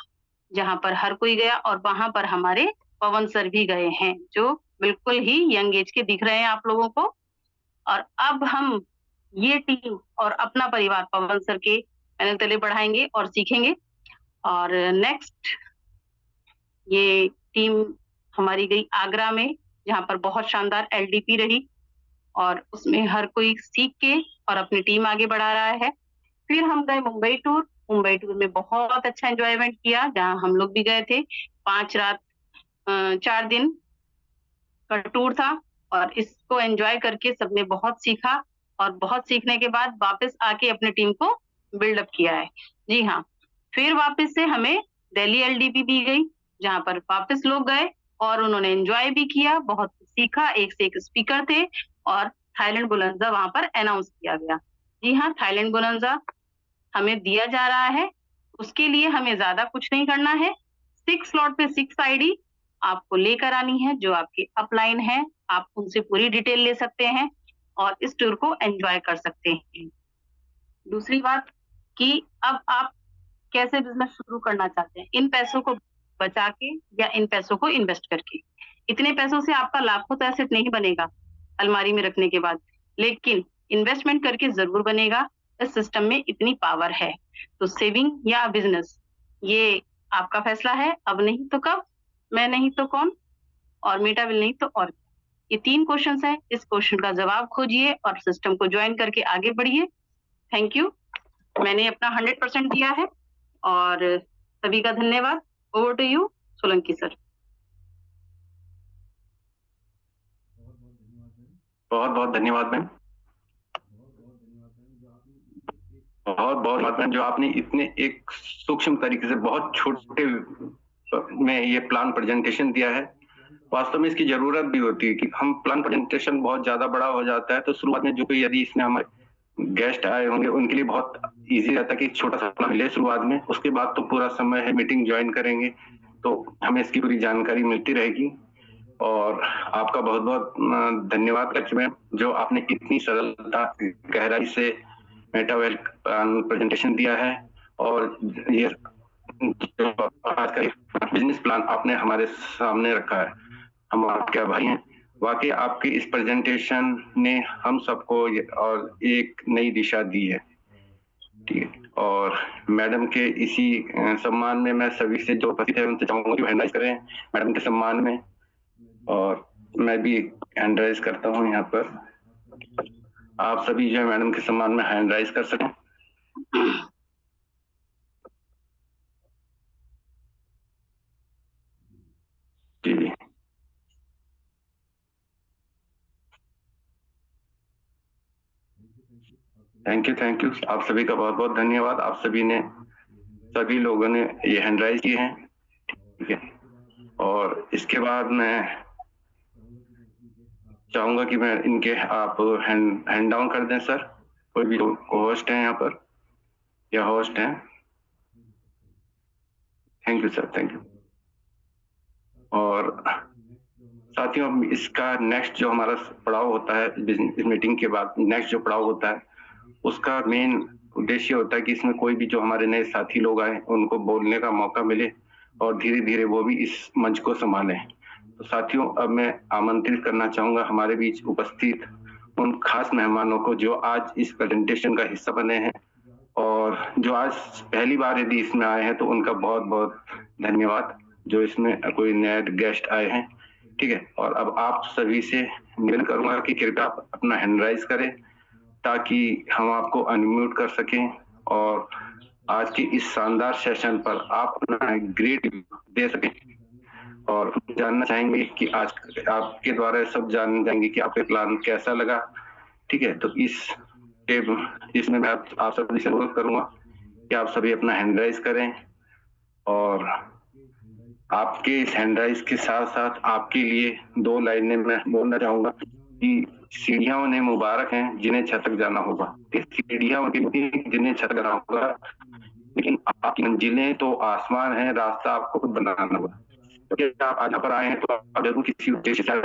[SPEAKER 3] जहां पर हर कोई गया और वहां पर हमारे पवन सर भी गए हैं, जो बिल्कुल ही यंग एज के दिख रहे हैं आप लोगों को। और अब हम ये टीम और अपना परिवार पवन सर के पैनल तले बढ़ाएंगे और सीखेंगे। और नेक्स्ट ये टीम हमारी गई आगरा में, जहां पर बहुत शानदार एलडीपी रही और उसमें हर कोई सीख के और अपनी टीम आगे बढ़ा रहा है। फिर हम गए मुंबई टूर। मुंबई टूर में बहुत अच्छा एंजॉयमेंट किया, जहां हम लोग भी गए थे। 5 रात 4 दिन का टूर था और इसको एंजॉय करके सबने बहुत सीखा और बहुत सीखने के बाद वापस आके अपनी टीम को बिल्डअप किया है। जी हाँ, फिर वापस से हमें दिल्ली एलडीपी दी गई, जहां पर वापस लोग गए और उन्होंने एंजॉय भी किया, बहुत सीखा। एक से एक स्पीकर थे और थाईलैंड बोनंजा वहां पर अनाउंस किया गया। जी हाँ, थाईलैंड बोनंजा हमें दिया जा रहा है, उसके लिए हमें ज्यादा कुछ नहीं करना है। 6 स्लॉट पे 6 आईडी आपको लेकर आनी है, जो आपके अपलाइन है, आप उनसे पूरी डिटेल ले सकते हैं और इस टूर को एंजॉय कर सकते हैं। दूसरी बात कि अब आप कैसे बिजनेस शुरू करना चाहते हैं, इन पैसों को बचा के या इन पैसों को इन्वेस्ट करके। इतने पैसों से आपका लाखों तो एसेट नहीं बनेगा अलमारी में रखने के बाद, लेकिन इन्वेस्टमेंट करके जरूर बनेगा। इस सिस्टम में इतनी पावर है। तो सेविंग या बिजनेस, ये आपका फैसला है। अब नहीं तो कब, मैं नहीं तो कौन, और मीटा विल नहीं तो और। ये 3 क्वेश्चंस हैं, इस क्वेश्चन का जवाब खोजिए और सिस्टम को ज्वाइन करके आगे बढ़िए। थैंक यू, मैंने अपना 100% दिया है और सभी का धन्यवाद। Over to you Solanki sir.
[SPEAKER 1] बहुत बहुत धन्यवाद मैम, बहुत बहुत धन्यवाद मैम, जो आपने इतने एक सूक्ष्म तरीके से बहुत छोटे में ये प्लान प्रेजेंटेशन दिया है। वास्तव में इसकी जरूरत भी होती है कि हम प्लान प्रेजेंटेशन बहुत ज्यादा बड़ा हो जाता है तो शुरुआत में जो कोई यदि इसमें हमारे गेस्ट आए होंगे उनके लिए बहुत इजी रहता है कि छोटा सा प्लान मिले शुरुआत में, उसके बाद तो पूरा समय है मीटिंग ज्वाइन करेंगे तो हमें इसकी पूरी जानकारी मिलती रहेगी। और आपका बहुत बहुत धन्यवाद लक्ष्मण, जो आपने इतनी सरलता गहराई से मेटावेल प्रेजेंटेशन दिया है और ये आज का बिजनेस प्लान आपने हमारे सामने रखा है। हम आपके आभारी हैं। वाकई आपकी इस प्रेजेंटेशन ने हम सबको और एक नई दिशा दी है। ठीक है, और मैडम के इसी सम्मान में मैं सभी से जो उपस्थित है उनसे चाहूंगा कि हैंड राइज करें मैडम के सम्मान में, और मैं भी हैंड राइज करता हूं यहाँ पर। आप सभी जो है मैडम के सम्मान में हैंड राइज कर सकें। जी, थैंक यू आप सभी का बहुत बहुत धन्यवाद। आप सभी लोगों ने ये हैंड राइज किए हैं। ठीक है, और इसके बाद मैं चाहूंगा कि मैं इनके आप हैंड डाउन कर दें सर। कोई भी होस्ट है यहाँ पर या होस्ट हैं। Thank you sir, thank you. और साथियों, इसका नेक्स्ट जो हमारा पड़ाव होता है इस मीटिंग के बाद नेक्स्ट जो पड़ाव होता है उसका मेन उद्देश्य होता है कि इसमें कोई भी जो हमारे नए साथी लोग आए उनको बोलने का मौका मिले और धीरे धीरे वो भी इस मंच को संभालें। तो साथियों, अब मैं आमंत्रित करना चाहूंगा हमारे बीच उपस्थित उन खास मेहमानों को जो आज इस प्रेजेंटेशन का हिस्सा बने हैं और जो आज पहली बार यदि इसमें आए हैं तो उनका बहुत बहुत धन्यवाद, जो इसमें कोई नए गेस्ट आए हैं। ठीक है, और अब आप सभी से निवेदन करूंगा कि कृपया आप अपना हैंड राइज करें ताकि हम आपको अनम्यूट कर सकें और आज के इस शानदार सेशन पर आप अपना ग्रेड दे सकें। और जानना चाहेंगे कि आज आपके द्वारा सब जान जाएंगे कि आपका प्लान कैसा लगा। ठीक है, तो इसमें मैं आप सभी से अनुरोध करूंगा कि आप सभी अपना हैंड राइज करें और आपके इस हैंड राइज के साथ साथ आपके लिए 2 लाइनें मैं बोलना चाहूंगा कि सीढ़ियां उन्हें मुबारक हैं जिन्हें छत तक जाना होगा। सीढ़ियां उन्हें जिन्हें छत तक जाना होगा, लेकिन आपकी मंजिलें तो आसमान है, रास्ता आपको खुद बनाना होगा। क्योंकि आप आज पर आए हैं तो आप जरूर किसी उद्देश्य से आए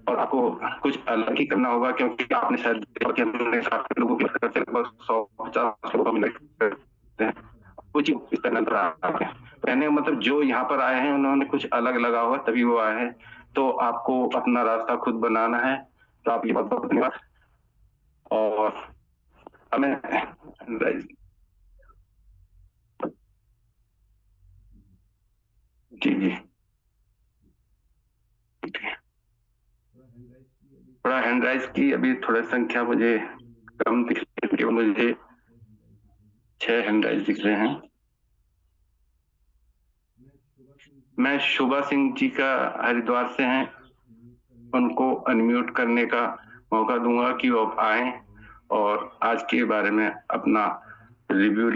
[SPEAKER 1] और आपको कुछ अलग ही करना होगा, क्योंकि आपने शायद लोगों के 100-50 लोगों में कुछ इस तरह कहने का मतलब जो यहाँ पर आए हैं उन्होंने कुछ अलग लगा हुआ तभी वो आए हैं। तो आपको अपना रास्ता खुद बनाना है। तो आपकी बहुत बहुत धन्यवाद। और हमें जी थोड़ा हैंड राइज की अभी थोड़ा संख्या मुझे कम दिख रही है, मुझे 6 हैंड राइज दिख रहे हैं। मैं शुभा सिंह जी का हरिद्वार से हैं, उनको अनम्यूट करने का मौका दूंगा कि वो आए और आज के बारे में अपना रिव्यू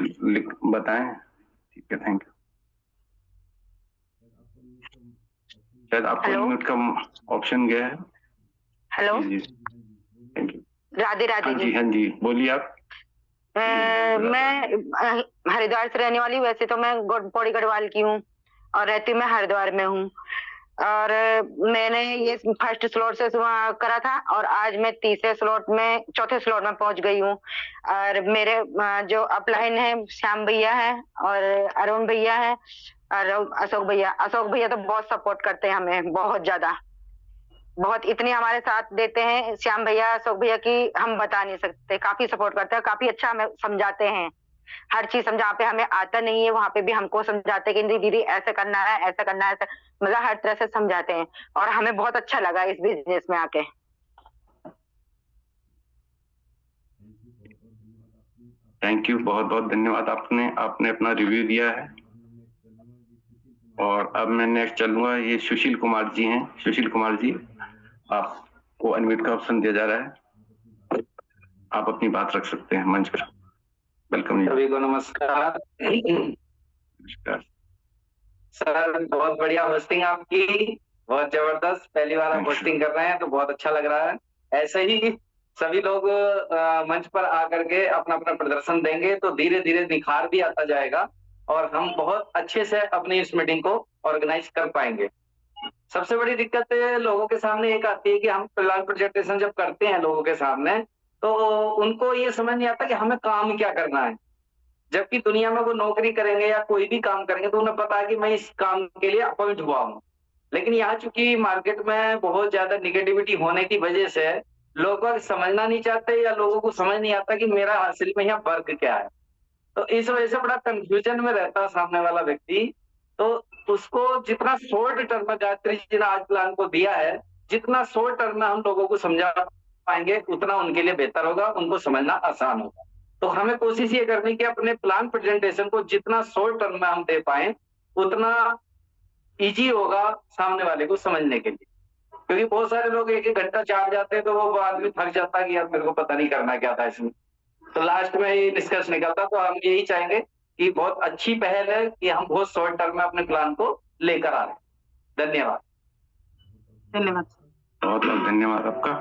[SPEAKER 1] बताएं। ठीक है, थैंक यू। शायद आपको अनम्यूट का ऑप्शन गया है।
[SPEAKER 4] हेलो
[SPEAKER 1] जी, थैंक यू।
[SPEAKER 4] राधे राधे।
[SPEAKER 1] हाँ जी बोलिए आप।
[SPEAKER 4] मैं हरिद्वार से रहने वाली हूँ। वैसे तो मैं पौड़ी गढ़वाल की हूँ और रहती मैं हरिद्वार में हूँ। और मैंने ये फर्स्ट स्लॉट से करा था और आज मैं चौथे स्लॉट में पहुंच गई हूँ। और मेरे जो अपलाइन है श्याम भैया है और अरुण भैया है और अशोक भैया तो बहुत सपोर्ट करते हैं हमें, बहुत ज्यादा, बहुत इतने हमारे साथ देते हैं श्याम भैया अशोक भैया की हम बता नहीं सकते। काफी सपोर्ट करते हैं, काफी अच्छा हमें समझाते हैं, हर चीज समझा पे हमें आता नहीं है वहां पे भी हमको समझाते हैं कि दीदी ऐसे करना है, ऐसा करना है, मतलब हर तरह से समझाते हैं और हमें बहुत अच्छा लगा इस बिजनेस में आके।
[SPEAKER 1] थैंक यू, बहुत बहुत धन्यवाद। आपने अपना रिव्यू दिया है। और अब मैं नेक्स्ट चलूंगा, ये सुशील कुमार जी हैं। सुशील कुमार जी, आपको अनम्यूट का ऑप्शन दिया जा रहा है, आप अपनी बात रख सकते हैं मंच पर। वेलकम।
[SPEAKER 5] सभी को नमस्कार।
[SPEAKER 1] नमस्कार।
[SPEAKER 5] सर बहुत बढ़िया होस्टिंग आपकी, बहुत जबरदस्त। पहली बार आप होस्टिंग कर रहे हैं तो बहुत अच्छा लग रहा है। ऐसे ही सभी लोग मंच पर आकर के अपना अपना प्रदर्शन देंगे तो धीरे धीरे निखार भी आता जाएगा और हम बहुत अच्छे से अपनी इस मीटिंग को ऑर्गेनाइज कर पाएंगे। सबसे बड़ी दिक्कत लोगों के सामने एक आती है कि हम प्लान प्रेजेंटेशन जब करते हैं लोगों के सामने तो उनको ये समझ नहीं आता कि हमें काम क्या करना है। जबकि दुनिया में वो नौकरी करेंगे या कोई भी काम करेंगे तो उन्हें पता है कि मैं इस काम के लिए अपॉइंट हुआ हूँ। लेकिन यहाँ चूंकि मार्केट में बहुत ज्यादा निगेटिविटी होने की वजह से लोग समझना नहीं चाहते या लोगों को समझ नहीं आता कि मेरा हासिल में यहाँ वर्क क्या है। तो इस वजह से बड़ा कंफ्यूजन में रहता है सामने वाला व्यक्ति। तो उसको जितना शॉर्ट टर्म में गायत्री जी ने आज प्लान को दिया है, जितना शॉर्ट टर्म में हम लोगों को समझा पाएंगे उतना उनके लिए बेहतर होगा, उनको समझना आसान होगा। तो हमें कोशिश ये करनी कि अपने प्लान प्रेजेंटेशन को जितना शॉर्ट टर्म में हम दे पाए उतना इजी होगा सामने वाले को समझने के लिए। क्योंकि बहुत सारे लोग एक एक घंटा चार जाते हैं तो वो आदमी थक जाता है कि यार मेरे को पता नहीं करना क्या था इसमें, तो लास्ट में ये निष्कर्ष निकलता। तो हम यही चाहेंगे कि बहुत अच्छी पहल है कि हम बहुत शॉर्ट टर्म में अपने प्लान को लेकर आ रहे हैं। धन्यवाद।
[SPEAKER 3] धन्यवाद,
[SPEAKER 1] बहुत बहुत धन्यवाद आपका।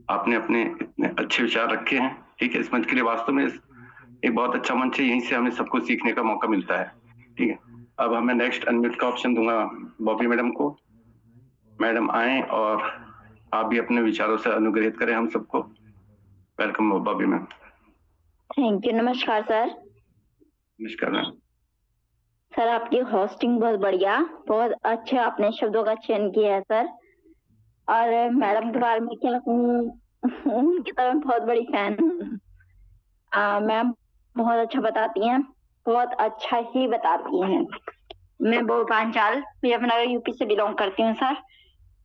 [SPEAKER 1] आपने अपने इतने अच्छे विचार रखे हैं। ठीक है, इस मंच के लिए वास्तव में एक बहुत अच्छा मंच है, यहीं से हमें सबको सीखने का मौका मिलता है। ठीक है, अब हमें नेक्स्ट अनम्यूट का ऑप्शन दूंगा बॉबी मैडम को। मैडम आए और आप भी अपने विचारों से अनुग्रहित करें हम सबको। Welcome Bobby ma'am.
[SPEAKER 6] Thank you. नमस्कार सर।
[SPEAKER 1] नमस्कार मैम।
[SPEAKER 6] सर आपकी होस्टिंग बहुत बढ़िया, बहुत अच्छे आपने शब्दों का चयन किया है सर। और मैडम के बारे में क्या कहूँ, उनकी तो मैं बहुत बड़ी फैन हूँ। मैम बहुत अच्छा बताती हैं, बहुत अच्छा ही बताती हैं। मैं भोपाल मुजफ्फरनगर यूपी से बिलोंग करती हूँ सर,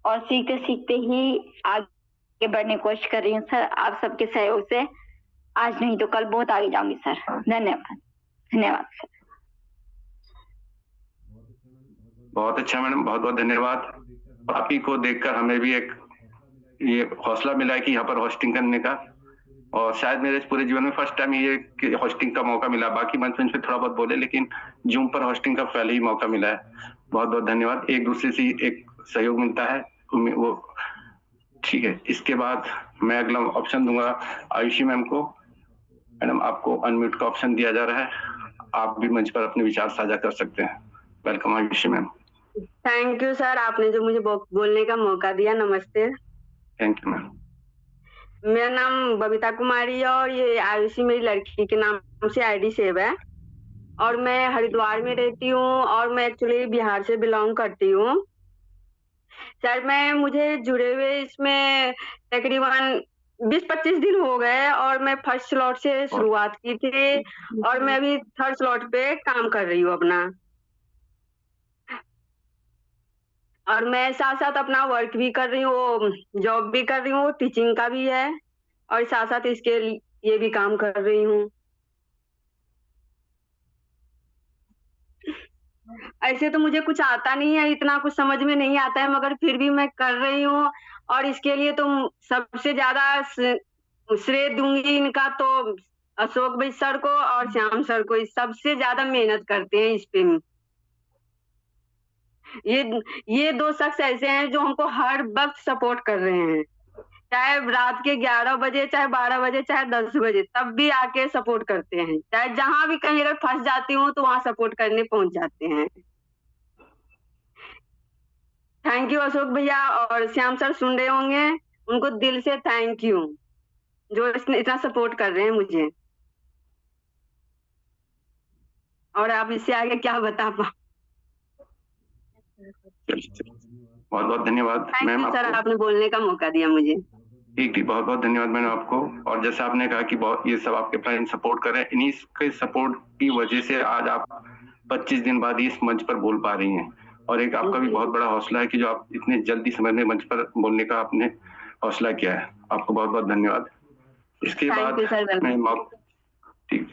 [SPEAKER 6] और सीखते सीखते ही आगे बढ़ने की कोशिश कर रही हूँ सर। आप सबके सहयोग से आज नहीं तो कल बहुत आगे जाऊंगी सर। धन्यवाद। धन्यवाद सर।
[SPEAKER 1] बहुत अच्छा मैडम, बहुत बहुत धन्यवाद। आप ही को देखकर हमें भी एक ये हौसला मिला है कि यहाँ पर होस्टिंग करने का, और शायद मेरे पूरे जीवन में फर्स्ट टाइम ये होस्टिंग का मौका मिला। बाकी मंच पे थोड़ा बहुत बोले, लेकिन जूम पर होस्टिंग का पहले ही मौका मिला है। बहुत बहुत धन्यवाद। एक दूसरे से एक सहयोग मिलता है वो। ठीक है, इसके बाद मैं अगला ऑप्शन दूंगा आयुषी मैम को। मैडम आपको अनम्यूट का ऑप्शन दिया जा रहा है, आप भी मंच पर अपने विचार साझा कर सकते हैं। Welcome Ayushi ma'am.
[SPEAKER 7] Thank you sir, आपने जो मुझे बोलने का मौका दिया। नमस्ते।
[SPEAKER 1] Thank you ma'am.
[SPEAKER 7] मेरा नाम बबीता कुमारी है और ये आयुषी मेरी लड़की के नाम से आईडी सेव है, और मैं हरिद्वार में रहती हूँ और मैं एक्चुअली बिहार से बिलोंग करती हूँ सर। मुझे जुड़े हुए इसमें तकरीबन 20-25 दिन हो गए और मैं फर्स्ट स्लॉट से शुरुआत की थी और मैं अभी थर्ड स्लॉट पे काम कर रही हूँ अपना, और मैं साथ साथ अपना वर्क भी कर रही हूँ, जॉब भी कर रही हूँ, टीचिंग का भी है, और साथ साथ इसके लिए भी काम कर रही हूँ। ऐसे तो मुझे कुछ आता नहीं है, इतना कुछ समझ में नहीं आता है, मगर फिर भी मैं कर रही हूँ। और इसके लिए तो सबसे ज्यादा श्रेय दूंगी इनका तो अशोक भाई सर को और श्याम सर को। सबसे ज्यादा मेहनत करते हैं इस पे। ये दो शख्स ऐसे हैं जो हमको हर वक्त सपोर्ट कर रहे हैं, चाहे रात के 11 बजे, चाहे 12 बजे, चाहे 10 बजे, तब भी आके सपोर्ट करते हैं। चाहे जहां भी कहीं अगर फंस जाती हूँ तो वहां सपोर्ट करने पहुंच जाते हैं। थैंक यू अशोक भैया, और श्याम सर सुन रहे होंगे, उनको दिल से थैंक यू जो इतना सपोर्ट कर रहे हैं मुझे। और आप इससे आगे क्या बता पाओ।
[SPEAKER 1] बहुत बहुत धन्यवाद मैम
[SPEAKER 7] सर, आपने बोलने का मौका दिया मुझे।
[SPEAKER 1] ठीक, बहुत बहुत धन्यवाद मैम आपको। और जैसा आपने कहा कि ये सब आपके प्लान सपोर्ट कर रहे हैं, इन्हीं के सपोर्ट की वजह से आज आप 25 दिन बाद इस मंच पर बोल पा रही हैं। और एक आपका भी बहुत बड़ा हौसला है कि जो आप इतने जल्दी समय में मंच पर बोलने का आपने हौसला किया है। आपको बहुत बहुत धन्यवाद। इसके बाद ठीक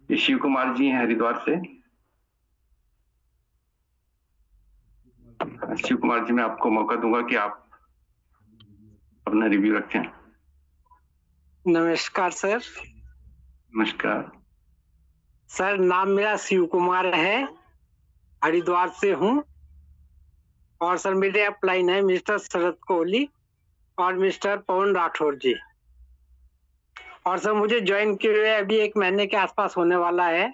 [SPEAKER 1] है, शिव कुमार जी हैं हरिद्वार से। शिव कुमार जी, मैं आपको मौका दूंगा कि आप अपना रिव्यू रखें।
[SPEAKER 8] नमस्कार सर।
[SPEAKER 1] नमस्कार
[SPEAKER 8] सर, नाम मेरा शिव कुमार है हरिद्वार से हूँ। और सर मेरे अपलाइन है मिस्टर शरद कोहली और मिस्टर पवन राठौर जी। और सर मुझे ज्वाइन किए हुए अभी 1 महीने के आसपास होने वाला है।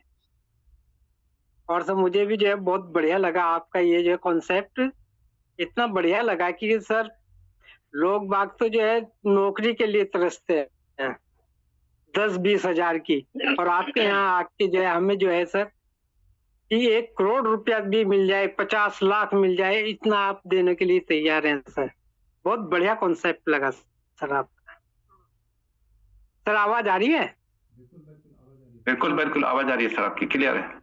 [SPEAKER 8] और सर मुझे भी जो है बहुत बढ़िया लगा आपका ये जो है कॉन्सेप्ट, इतना बढ़िया लगा कि सर लोग बाग तो जो है नौकरी के लिए तरसते हैं 10-20 हजार की, और आपके यहाँ आके जो है हमें जो है सर कि 1 करोड़ रुपया भी मिल जाए, 50 लाख मिल जाए, इतना आप देने के लिए तैयार हैं सर। बहुत बढ़िया कॉन्सेप्ट लगा सर आपका। सर आवाज आ रही है?
[SPEAKER 1] बिल्कुल बिल्कुल आवाज आ रही है सर आपकी, क्लियर है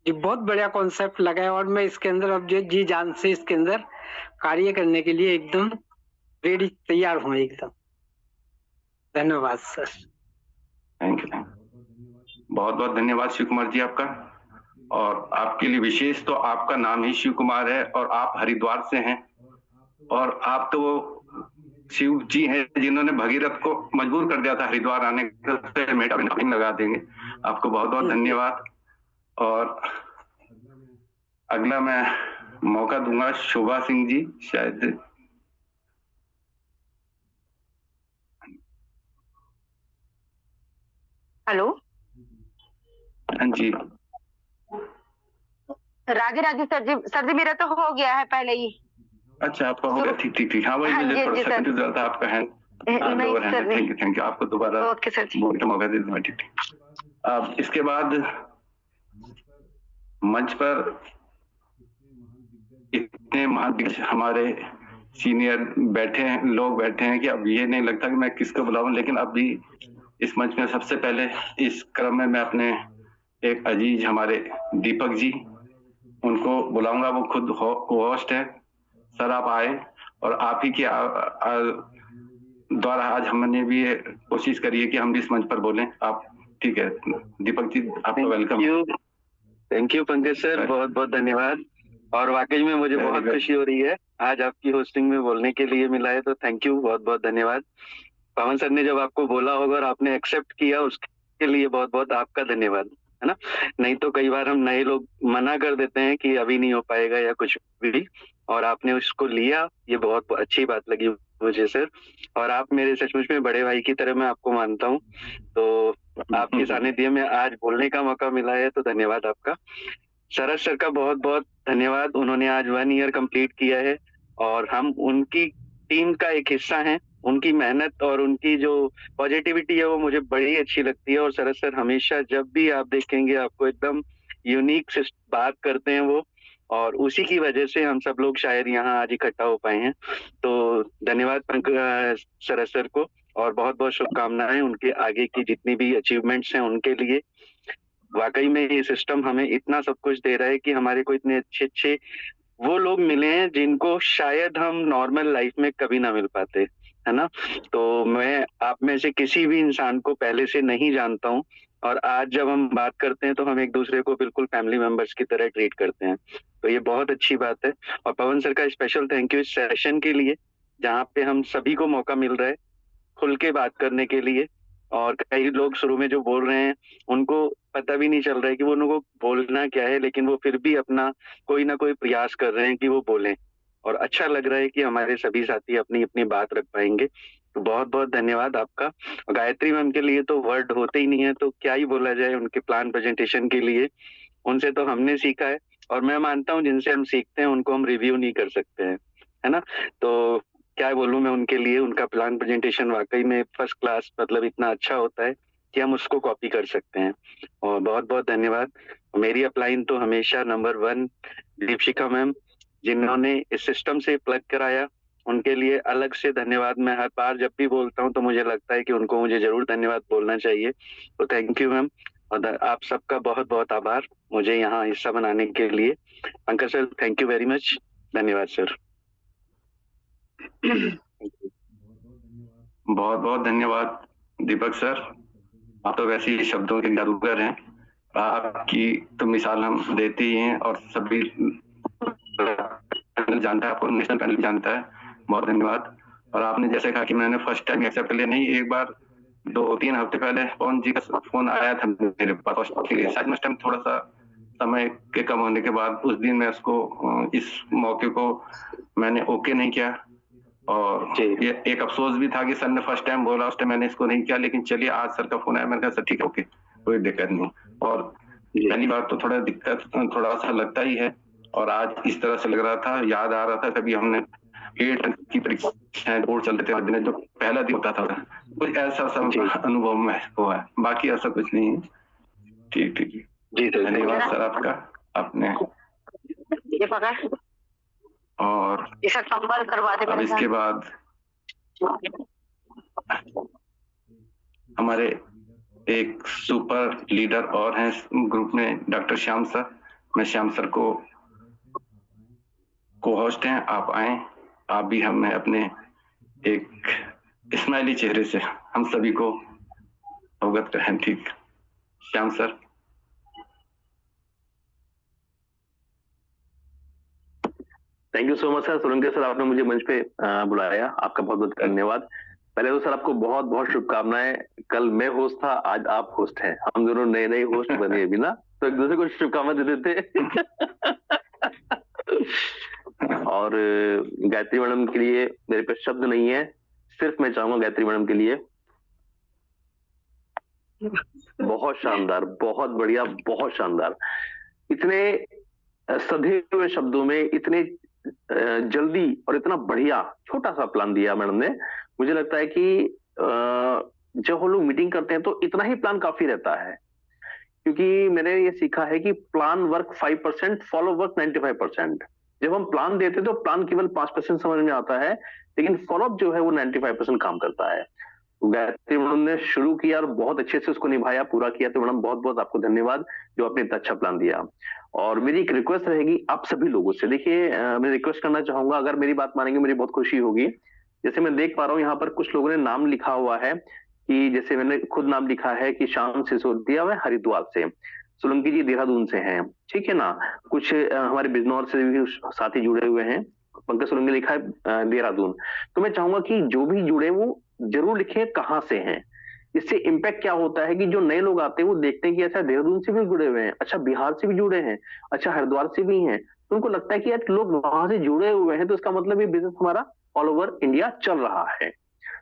[SPEAKER 8] जी। बहुत बढ़िया कॉन्सेप्ट लगा है और मैं इसके अंदर अब जो जी जान से इसके अंदर कार्य करने के लिए एकदम रेडी तैयार हूँ एकदम। धन्यवाद सर।
[SPEAKER 1] Thank you. बहुत बहुत धन्यवाद शिव कुमार जी आपका। और आपके लिए विशेष तो आपका नाम ही शिव कुमार है और आप हरिद्वार से हैं, और आप तो वो शिव जी हैं जिन्होंने भगीरथ को मजबूर कर दिया था हरिद्वार आने के, मेटाफिन लगा देंगे। आपको बहुत बहुत धन्यवाद। और अगला मैं मौका दूंगा शोभा सिंह जी, शायद
[SPEAKER 4] हेलो।
[SPEAKER 1] हाँ जी।
[SPEAKER 4] राधे राधे सर जी मेरा तो हो गया है पहले ही।
[SPEAKER 1] अच्छा आपका हो गया, ठीक ठीक ठीक। हाँ वही मुझे थोड़ा सा कंफ्यूज था आपका है। थैंक यू आपको दोबारा बोलने का मौका दे दूंगा। ठीक ठीक। अब इसके बाद मंच पर इतने महान हमारे सीनियर लोग बैठे हैं कि अब ये नहीं लगता कि मैं किसको बुलाऊं, लेकिन अब भी इस मंच में सबसे पहले इस क्रम में मैं अपने एक अजीज हमारे दीपक जी उनको बुलाऊंगा। वो खुद होस्ट है। सर आप आए और आप ही के द्वारा आज हमने भी कोशिश करी है कि हम भी इस मंच पर बोलें। आप ठीक है दीपक जी, आपका welcome.
[SPEAKER 9] Thank you Pankaj sir, बहुत बहुत धन्यवाद। और वाकई में मुझे बहुत खुशी हो रही है आज आपकी होस्टिंग में बोलने के लिए मिला है, तो थैंक यू, बहुत बहुत धन्यवाद। पवन सर ने जब आपको बोला होगा और आपने एक्सेप्ट किया उसके लिए बहुत बहुत आपका धन्यवाद, है ना। नहीं तो कई बार हम नए लोग मना कर देते हैं कि अभी नहीं हो पाएगा या कुछ भी, और आपने उसको लिया, ये बहुत अच्छी बात लगी मुझे सर। और आप मेरे सचमुच में बड़े भाई की तरह मैं आपको मानता हूँ, तो आपके सानिध्य में आज बोलने का मौका मिला है, तो धन्यवाद आपका। शरद सर का बहुत बहुत धन्यवाद, उन्होंने आज 1 ईयर कंप्लीट किया है और हम उनकी टीम का एक हिस्सा हैं। उनकी मेहनत और उनकी जो पॉजिटिविटी है वो मुझे बड़ी अच्छी लगती है। और शरद सर हमेशा जब भी आप देखेंगे आपको एकदम यूनिक से बात करते हैं वो, और उसी की वजह से हम सब लोग शायद यहाँ आज इकट्ठा हो पाए हैं। तो धन्यवाद शरद सर को, और बहुत बहुत शुभकामनाएं उनके आगे की जितनी भी अचीवमेंट्स हैं उनके लिए। वाकई में ये सिस्टम हमें इतना सब कुछ दे रहा है कि हमारे को इतने अच्छे अच्छे वो लोग मिले हैं जिनको शायद हम नॉर्मल लाइफ में कभी ना मिल पाते, है ना। तो मैं आप में से किसी भी इंसान को पहले से नहीं जानता हूँ, और आज जब हम बात करते हैं तो हम एक दूसरे को बिल्कुल फैमिली मेंबर्स की तरह ट्रीट करते हैं, तो ये बहुत अच्छी बात है। और पवन सर का स्पेशल थैंक यू इस सेशन के लिए, जहाँ पे हम सभी को मौका मिल रहा है खुल के बात करने के लिए। और कई लोग शुरू में जो बोल रहे हैं उनको पता भी नहीं चल रहा है कि वो उनको बोलना क्या है, लेकिन वो फिर भी अपना कोई ना कोई प्रयास कर रहे हैं कि वो बोलें, और अच्छा लग रहा है कि हमारे सभी साथी अपनी अपनी बात रख पाएंगे। तो बहुत बहुत धन्यवाद आपका। गायत्री मैम के लिए तो वर्ड होते ही नहीं है, तो क्या ही बोला जाए उनके प्लान प्रेजेंटेशन के लिए। उनसे तो हमने सीखा है, और मैं मानता हूँ जिनसे हम सीखते हैं उनको हम रिव्यू नहीं कर सकते हैं, है ना। तो क्या बोलूं मैं उनके लिए, उनका प्लान प्रेजेंटेशन वाकई में फर्स्ट क्लास, मतलब इतना अच्छा होता है कि हम उसको कॉपी कर सकते हैं। और बहुत बहुत धन्यवाद। मेरी अपलाइन तो हमेशा नंबर 1 दीपशिका मैम, जिन्होंने इस सिस्टम से प्लग कराया, उनके लिए अलग से धन्यवाद। मैं हर बार जब भी बोलता हूँ तो मुझे लगता है कि उनको मुझे जरूर धन्यवाद बोलना चाहिए, तो थैंक यू मैम। और आप सबका बहुत बहुत आभार मुझे यहाँ हिस्सा बनाने के लिए। Pankaj sir thank you very much, धन्यवाद सर।
[SPEAKER 1] बहुत बहुत धन्यवाद दीपक सर, आप तो वैसे ही शब्दों के जादूगर हैं। आपकी तो मिसाल हम देते ही हैं, और सभी पैनल जानता है आपको, नेशनल पैनल जानता है। बहुत धन्यवाद। और आपने जैसे कहा कि मैंने फर्स्ट टाइम एक्सेप्ट लिया, नहीं एक बार 2-3 हफ्ते पहले पवन जी का फोन आया था मेरे पास, शायद उस टाइम थोड़ा सा समय के कम होने के बाद उस दिन मैं उसको इस मौके को मैंने ओके नहीं किया, और ये एक अफसोस भी था कि सर ने फर्स्ट टाइम बोला, उस टाइम मैंने इसको नहीं किया, लेकिन चलिए आज सर का फोन आया, मैंने कहा सर ठीक है ओके, कोई दिक्कत नहीं। और पहली बार तो थोड़ा दिक्कत थोड़ा सा लगता ही है, और आज इस तरह से लग रहा था, याद आ रहा था कभी हमने 8 की परीक्षाएं बोर्ड चलते थे दिन, जो पहला दिन होता था, कुछ ऐसा सब अनुभव में हुआ है, बाकी ऐसा कुछ नहीं है। ठीक ठीक जी, धन्यवाद सर आपका, आपने
[SPEAKER 4] ये पकड़
[SPEAKER 1] और
[SPEAKER 4] इसका कंबल करवा दे।
[SPEAKER 1] अब इसके बाद हमारे एक सुपर लीडर और हैं ग्रुप में, डॉक्टर श्याम सर। मैं श्याम सर को होस्ट हैं, आप आए, आप भी हमें अपने एक स्माइली चेहरे से हम सभी को अवगत करें। ठीक, Shyam sir.
[SPEAKER 10] Thank you so much sir. Solanki sir, आपने मुझे मंच पे बुलाया, आपका बहुत बहुत धन्यवाद। पहले तो सर आपको बहुत बहुत शुभकामनाएं। कल मैं होस्ट था, आज आप होस्ट हैं, हम दोनों नए नए होस्ट बने अभी ना, तो एक दूसरे को शुभकामनाएं दे देते। और गायत्री मैडम के लिए मेरे पे शब्द नहीं है, सिर्फ मैं चाहूंगा गायत्री मैडम के लिए बहुत शानदार, बहुत बढ़िया, बहुत शानदार। इतने सधे हुए शब्दों में इतने जल्दी और इतना बढ़िया छोटा सा प्लान दिया मैडम ने। मुझे लगता है कि जब हम लोग मीटिंग करते हैं तो इतना ही प्लान काफी रहता है, क्योंकि मैंने ये सीखा है कि प्लान वर्क 5%, फॉलो वर्क 95%। जब हम प्लान देते तो प्लान केवल 5% समझ में आता है, लेकिन फॉलोअप जो है वो 95% काम करता है। गायत्री मैडम ने शुरू किया और बहुत अच्छे से उसको निभाया, पूरा किया, तो मैडम बहुत बहुत आपको धन्यवाद जो आपने इतना अच्छा प्लान दिया। और मेरी एक रिक्वेस्ट रहेगी आप सभी लोगों से, देखिए मैं रिक्वेस्ट करना चाहूंगा, अगर मेरी बात मानेंगे मुझे बहुत खुशी होगी। जैसे मैं देख पा रहा हूँ यहाँ पर कुछ लोगों ने नाम लिखा हुआ है, कि जैसे मैंने खुद नाम लिखा है कि श्याम सिसोदिया है हरिद्वार से, सोलंकी जी देहरादून से हैं, ठीक है ना। कुछ हमारे बिजनौर से भी साथी जुड़े हुए हैं, पंकज सोलंकी लिखा है देहरादून। तो मैं चाहूंगा कि जो भी जुड़े वो जरूर लिखे कहाँ से हैं। इससे इम्पैक्ट क्या होता है कि जो नए लोग आते हैं वो देखते हैं कि अच्छा देहरादून से भी जुड़े हुए हैं, अच्छा बिहार से भी जुड़े हैं, अच्छा हरिद्वार से भी हैं, तो उनको लगता है कि यार लोग वहां से जुड़े हुए हैं, तो इसका मतलब ये बिजनेस हमारा ऑल ओवर इंडिया चल रहा है।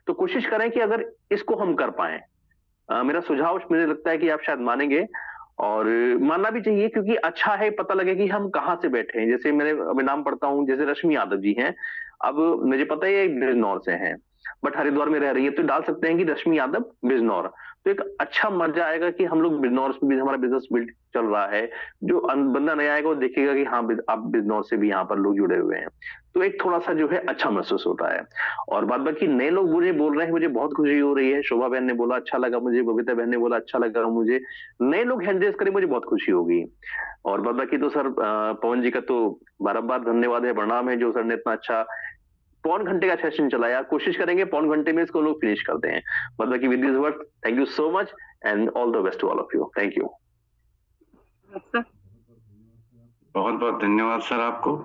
[SPEAKER 10] तो कोशिश करें कि अगर इसको हम कर पाए, मेरा सुझाव मुझे लगता है कि आप शायद मानेंगे, और मानना भी चाहिए, क्योंकि अच्छा है पता लगे कि हम कहाँ से बैठे हैं। जैसे मैं नाम पढ़ता हूँ, जैसे रश्मि यादव जी हैं, अब मुझे पता है बिजनौर से हैं बट हरिद्वार में रह रही है, तो डाल सकते हैं कि रश्मि यादव बिजनौर, तो एक अच्छा मजा आएगा कि हम लोग बिजनौर में भी हमारा बिजनेस बिल्ड चल रहा है। जो बंदा नया आएगा वो देखेगा कि हाँ आप बिजनौर से भी यहाँ पर लोग जुड़े हुए हैं, तो एक थोड़ा सा जो है अच्छा महसूस होता है। और बाद बाकी नए लोग मुझे बोल रहे हैं, मुझे बहुत खुशी हो रही है। शोभा बहन ने बोला अच्छा लगा मुझे, बबीता बहन ने बोला अच्छा लगा मुझे, नए लोग हैंड रेज करें मुझे बहुत खुशी होगी। और बाद बाकी तो सर पवन जी का तो बार-बार धन्यवाद है, प्रणाम है, जो सर ने इतना अच्छा पौन घंटे का सेशन चलाया। कोशिश करेंगे पौन घंटे में इसको लोग फिनिश करते हैं। मतलब कि with this word thank you so much and all the best to all of you. Thank you.
[SPEAKER 1] बहुत बहुत धन्यवाद सर आपको,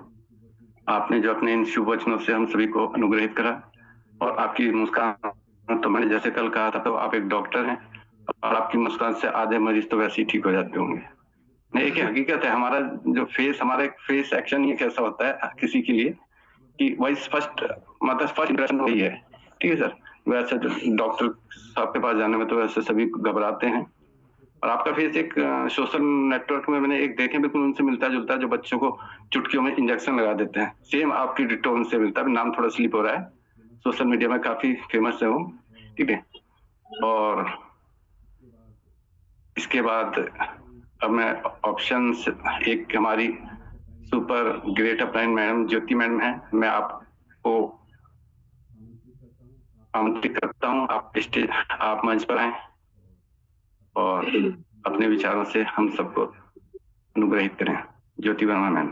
[SPEAKER 1] आपने जो अपने इन शुभ वचनों से हम सभी को अनुग्रहित करा, और आपकी मुस्कान तो मैंने जैसे कल कहा था, तो आप एक डॉक्टर हैं और आपकी मुस्कान से आधे मरीज तो वैसे ही ठीक हो जाते होंगे। नहीं, एक हकीकत है, हमारा जो हमारा एक फेस एक्शन ये कैसा होता है किसी के लिए कि वही फर्स्ट इंप्रेशन वही है, ठीक है सर। वैसे डॉक्टर साहब के पास जाने में तो वैसे सभी घबराते हैं, और आपका फेस एक सोशल नेटवर्क में मैंने एक देखे बिल्कुल उनसे मिलता जुलता है, जो बच्चों को चुटकियों में इंजेक्शन लगा देते हैं, सेम आपकी डिटो उनसे मिलता है। नाम थोड़ा स्लिप हो रहा है, सोशल मीडिया में काफी फेमस है वो, ठीक है। और इसके बाद अब मैं ऑप्शन एक हमारी सुपर ग्रेट अपलाइन मैडम ज्योति मैडम है, मैं आपको आमंत्रित करता हूँ, आप मंच पर आए और अपने विचारों से हम सबको अनुग्रहित करें। Jyoti Verma ma'am.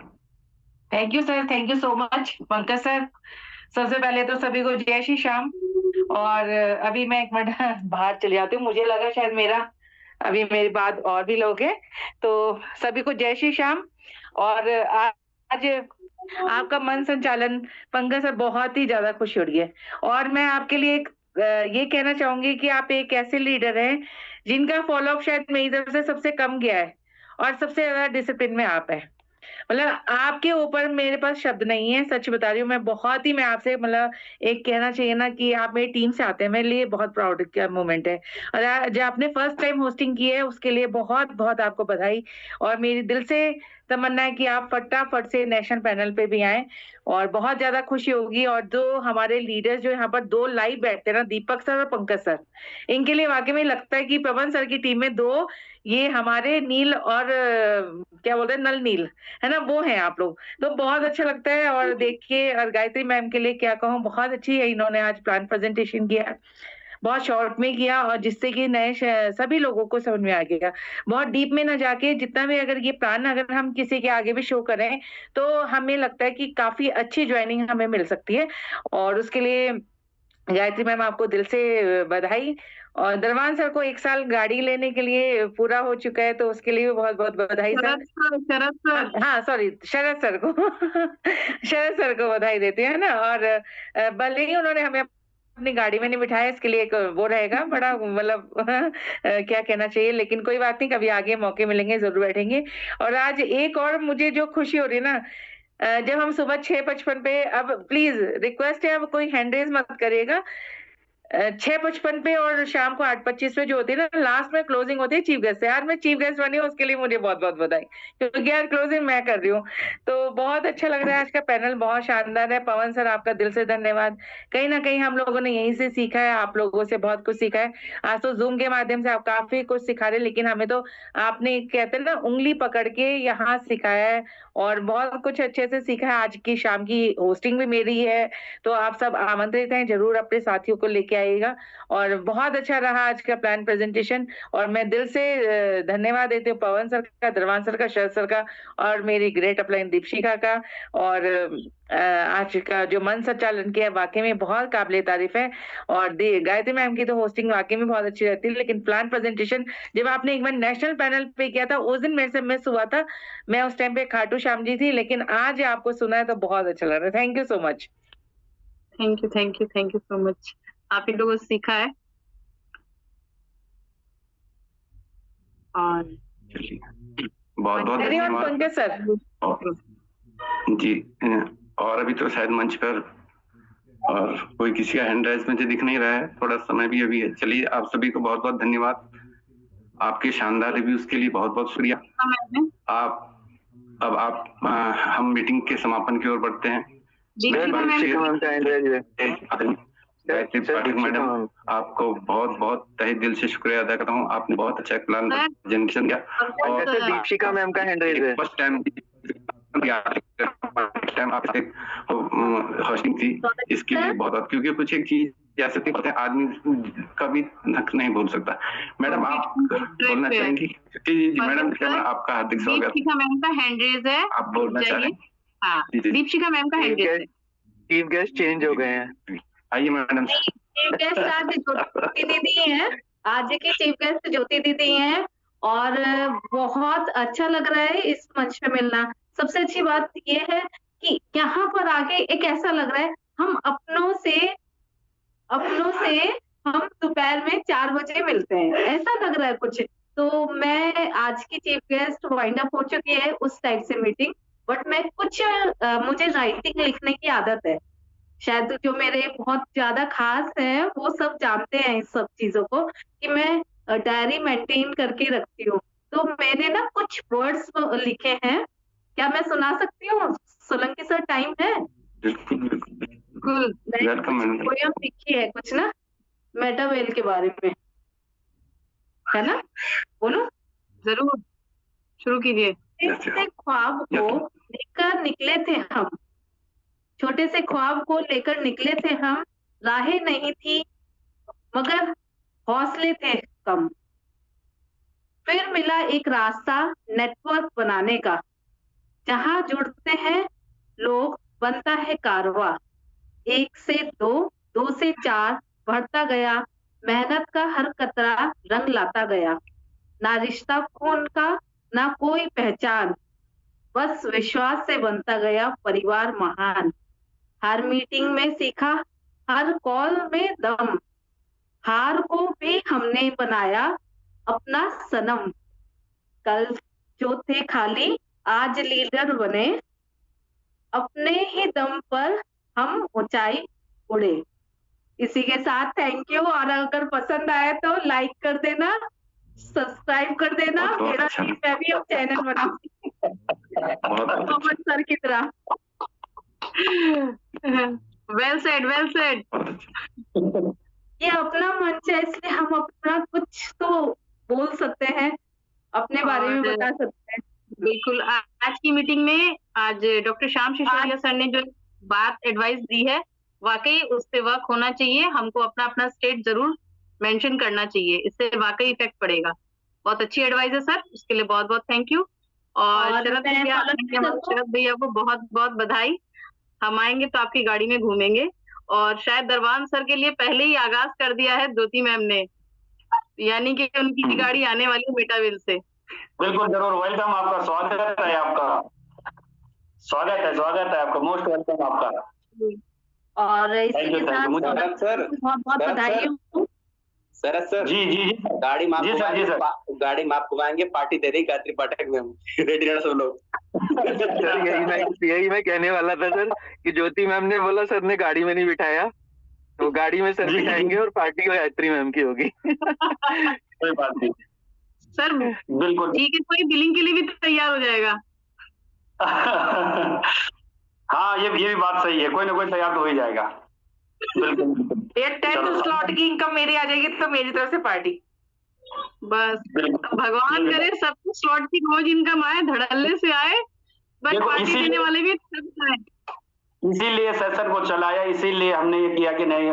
[SPEAKER 11] Thank you sir, thank you so much Pankaj sir. सबसे पहले तो सभी को जय श्री श्याम। और अभी मैं एक मिनट बाहर चली जाती हूँ, मुझे लगा शायद अभी मेरे बाद और भी लोग हैं, तो सभी को जय श्री श्याम। और आज आपका मन संचालन पंकज सर बहुत ही ज्यादा खुशी हो रही है, और मैं आपके लिए ये कहना चाहूंगी कि आप एक ऐसे लीडर हैं जिनका फॉलोअप शायद मेरी तरफ से सबसे कम गया है, और सबसे ज्यादा डिसिप्लिन में आप है। मतलब आपके ऊपर मेरे पास शब्द नहीं है, सच बता रही हूँ मैं। बहुत ही मैं आपसे मतलब एक कहना चाहिए ना कि आप मेरी टीम से आते हैं, मेरे लिए बहुत प्राउड का मोमेंट है। और जो आपने फर्स्ट टाइम होस्टिंग की है उसके लिए बहुत बहुत आपको बधाई। और मेरी दिल से तमन्ना है कि आप फटाफट से नेशनल पैनल पे भी आए और बहुत ज्यादा खुशी होगी। और जो हमारे लीडर्स जो यहाँ पर 2 लाइव बैठते हैं ना, दीपक सर और पंकज सर, इनके लिए वाकई में लगता है कि पवन सर की टीम में 2 ये हमारे नील और क्या बोलते हैं, नल नील है ना, वो है आप लोग। तो बहुत अच्छा लगता है। और देखिए, और गायत्री मैम के लिए क्या कहूँ, बहुत अच्छी है, इन्होंने आज प्लान प्रेजेंटेशन किया, बहुत शॉर्ट में किया, और जिससे कि नए सभी लोगों को समझ में आ गया। बहुत डीप में ना जाके, जितना भी अगर ये प्लान अगर हम किसी के आगे भी शो करें तो हमें लगता है कि काफी अच्छी ज्वाइनिंग हमें मिल सकती है। और उसके लिए गायत्री मैम आपको दिल से बधाई। और दरवान सर को 1 साल गाड़ी लेने के लिए पूरा हो चुका है, तो उसके लिए भी बहुत बहुत बधाई सर।
[SPEAKER 3] शरद सर,
[SPEAKER 11] हाँ सॉरी, शरद सर को शरद सर को बधाई देते हैं ना। और भले ही उन्होंने हमें अपनी गाड़ी में नहीं बिठाया, इसके लिए एक वो रहेगा बड़ा मतलब क्या कहना चाहिए, लेकिन कोई बात नहीं, कभी आगे मौके मिलेंगे जरूर बैठेंगे। और आज एक और मुझे जो खुशी हो रही है ना, जब हम सुबह 6:55 पे, अब प्लीज रिक्वेस्ट है, अब कोई हैंड रेज मत करिएगा, 6:55 पे और शाम को 8:25 पे जो होती है ना, लास्ट में क्लोजिंग होती है चीफ गेस्ट से। यार मैं चीफ गेस्ट बनी हूँ, उसके लिए मुझे बहुत बहुत बधाई, क्योंकि यार क्लोजिंग मैं कर रही हूँ। तो बहुत अच्छा लग रहा है, आज का पैनल बहुत शानदार है। पवन सर आपका दिल से धन्यवाद। कहीं ना कहीं हम लोगों ने यहीं से सीखा है, आप लोगों से बहुत कुछ सीखा है। आज तो जूम के माध्यम से आप काफी कुछ सिखा रहे, लेकिन हमें तो आपने कहते हैं ना उंगली पकड़ के यहाँ सिखाया है, और बहुत कुछ अच्छे से सीखा है। आज की शाम की होस्टिंग भी मेरी है, तो आप सब आमंत्रित हैं, जरूर अपने साथियों को लेके आइएगा। और बहुत अच्छा रहा आज का प्लान प्रेजेंटेशन, और मैं दिल से धन्यवाद देती हूँ पवन सर का, दरवान सर का, शरद सर का, और मेरी ग्रेट अपलाइन दीपशिका का। और आज का जो मन संचालन किया वाकई में बहुत काबिले तारीफ है। और गायत्री मैम की तो होस्टिंग वाकई में बहुत अच्छी रहती है, लेकिन प्लान प्रेजेंटेशन जब आपने एक बार नेशनल पैनल पे किया था, उस दिन मेरे से मिस हुआ था, मैं उस टाइम पे खाटू श्याम जी थी, लेकिन आज आपको सुना है तो बहुत अच्छा लग रहा है। Thank you so much.
[SPEAKER 3] Thank you thank you thank you so much. आप इन लोगों से सीखा है। और
[SPEAKER 1] बहुत बहुत धन्यवाद
[SPEAKER 11] पंकज सर
[SPEAKER 1] जी। और अभी तो शायद मंच पर और कोई किसी का हैंड राइज मुझे दिख नहीं रहा है, थोड़ा समय भी अभी है। चलिए, आप सभी को बहुत बहुत धन्यवाद, आपके शानदार रिव्यूज के लिए बहुत बहुत शुक्रिया। हम मीटिंग के समापन की ओर बढ़ते हैं। गायत्री पाठक मैडम, आपको बहुत बहुत तहे दिल से शुक्रिया अदा करता हूँ, आपने बहुत अच्छा प्लान प्रेजेंटेशन दिया। और
[SPEAKER 9] दीपशिका मैम का हैंड रेज है,
[SPEAKER 1] फर्स्ट टाइम आप होस्टिंग थी, इसके लिए बहुत, क्योंकि कुछ एक चीज ऐसे होते हैं आदमी कभी नहीं भूल सकता। मैडम आप बोलना चाहेंगी? जी मैडम, आपका हार्दिक स्वागत।
[SPEAKER 3] दीपशिका मैम का हैंड रेज है,
[SPEAKER 1] आप बोलना चाहेंगे?
[SPEAKER 3] हाँ, दीपशिका मैम का हैंड रेज है।
[SPEAKER 9] चीफ गेस्ट चेंज हो गए हैं,
[SPEAKER 1] आइए मैडम।
[SPEAKER 12] चीफ गेस्ट आज ज्योति दीदी हैं, आज की चीफ गेस्ट ज्योति दीदी हैं, और बहुत अच्छा लग रहा है इस मंच पे मिलना। सबसे अच्छी बात ये है कि यहाँ पर आके एक ऐसा लग रहा है हम अपनों से हम दोपहर में 4 बजे मिलते हैं, ऐसा लग रहा है कुछ। तो मैं आज की चीफ गेस्ट वाइंड अप हो चुकी है उस टाइप से मीटिंग, बट मैं कुछ मुझे राइटिंग लिखने की आदत है, शायद जो मेरे बहुत ज्यादा खास है वो सब जानते हैं इस सब चीजों को, कि मैं डायरी मेंटेन करके रखती हूँ। तो मैंने ना कुछ वर्ड्स लिखे हैं, क्या मैं सुना सकती हूँ? सोलंकी सर, टाइम है? पोयम लिखी है कुछ ना मेटावेल के बारे में, है ना? बोलो।
[SPEAKER 3] जरूर, शुरू कीजिए।
[SPEAKER 12] छोटे ख्वाब को लेकर निकले थे हम, छोटे से ख्वाब को लेकर निकले थे हम, राहें नहीं थी मगर हौसले थे कम। फिर मिला एक रास्ता नेटवर्क बनाने का, जहां जुड़ते हैं लोग बनता है कारवा। 1 से 2, 2 से 4 बढ़ता गया, मेहनत का हर कतरा रंग लाता गया। ना रिश्ता खून का ना कोई पहचान, बस विश्वास से बनता गया परिवार महान। हर मीटिंग में सीखा, हर कॉल में दम, हार को भी हमने बनाया अपना सनम। कल जो थे खाली आज लीडर बने, अपने ही दम पर हम ऊंचाई उड़े। इसी के साथ थैंक यू, और अगर पसंद आए तो लाइक कर देना, सब्सक्राइब कर देना, मेरा मैं भी अब चैनल बनाऊंगी पवन सर की तरह।
[SPEAKER 3] Well said, well said.
[SPEAKER 12] ये अपना मंच है, इसलिए हम अपना कुछ तो बोल सकते हैं, अपने बारे में बता सकते हैं।
[SPEAKER 3] बिल्कुल। आज की मीटिंग में आज डॉक्टर श्याम सिसोदिया सर ने जो बात एडवाइस दी है, वाकई उस पे वर्क होना चाहिए। हमको अपना अपना स्टेट जरूर मेंशन करना चाहिए, इससे वाकई इफेक्ट पड़ेगा। बहुत अच्छी एडवाइस है सर, उसके लिए बहुत बहुत थैंक यू। और शरद भैया को बहुत बहुत बधाई। हम आएंगे तो आपकी गाड़ी में घूमेंगे, और शायद दरबान सर के लिए पहले ही आगाज कर दिया है ज्योति मैम ने, यानी कि उनकी गाड़ी आने वाली है मेटाविल से।
[SPEAKER 2] बिल्कुल जरूर, वेलकम, आपका स्वागत है, आपका स्वागत है आपका, मोस्ट वेलकम आपका।
[SPEAKER 12] और इसी के साथ बहुत बहुत बधाई।
[SPEAKER 5] शरद सर
[SPEAKER 2] जी
[SPEAKER 5] गाड़ी माप घुमाएंगे, पार्टी दे रही गायत्री पाठक में, रेडी रहना सब लोग।
[SPEAKER 9] यही मैं कहने वाला था सर, कि ज्योति मैम ने बोला सर ने गाड़ी में नहीं बिठाया, तो गाड़ी में सर बिठाएंगे और पार्टी गायत्री मैम की होगी।
[SPEAKER 2] कोई बात नहीं
[SPEAKER 3] सर,
[SPEAKER 2] बिल्कुल
[SPEAKER 3] ठीक है, कोई बिलिंग के लिए भी तैयार हो जाएगा।
[SPEAKER 2] हाँ, ये भी बात सही है, कोई ना कोई तैयार तो हो ही जाएगा। बिल्कुल।
[SPEAKER 11] ये 10th स्लॉट की इनकम मेरी आ जाएगी तो मेरी तरफ से पार्टी।
[SPEAKER 3] बस भगवान करे सबको स्लॉट की रोज इनकम आए, धड़ल्ले से आए, बट पार्टी देने वाले भी सब आए।
[SPEAKER 2] इसीलिए सेशन को चलाया, इसीलिए हमने ये किया कि नहीं,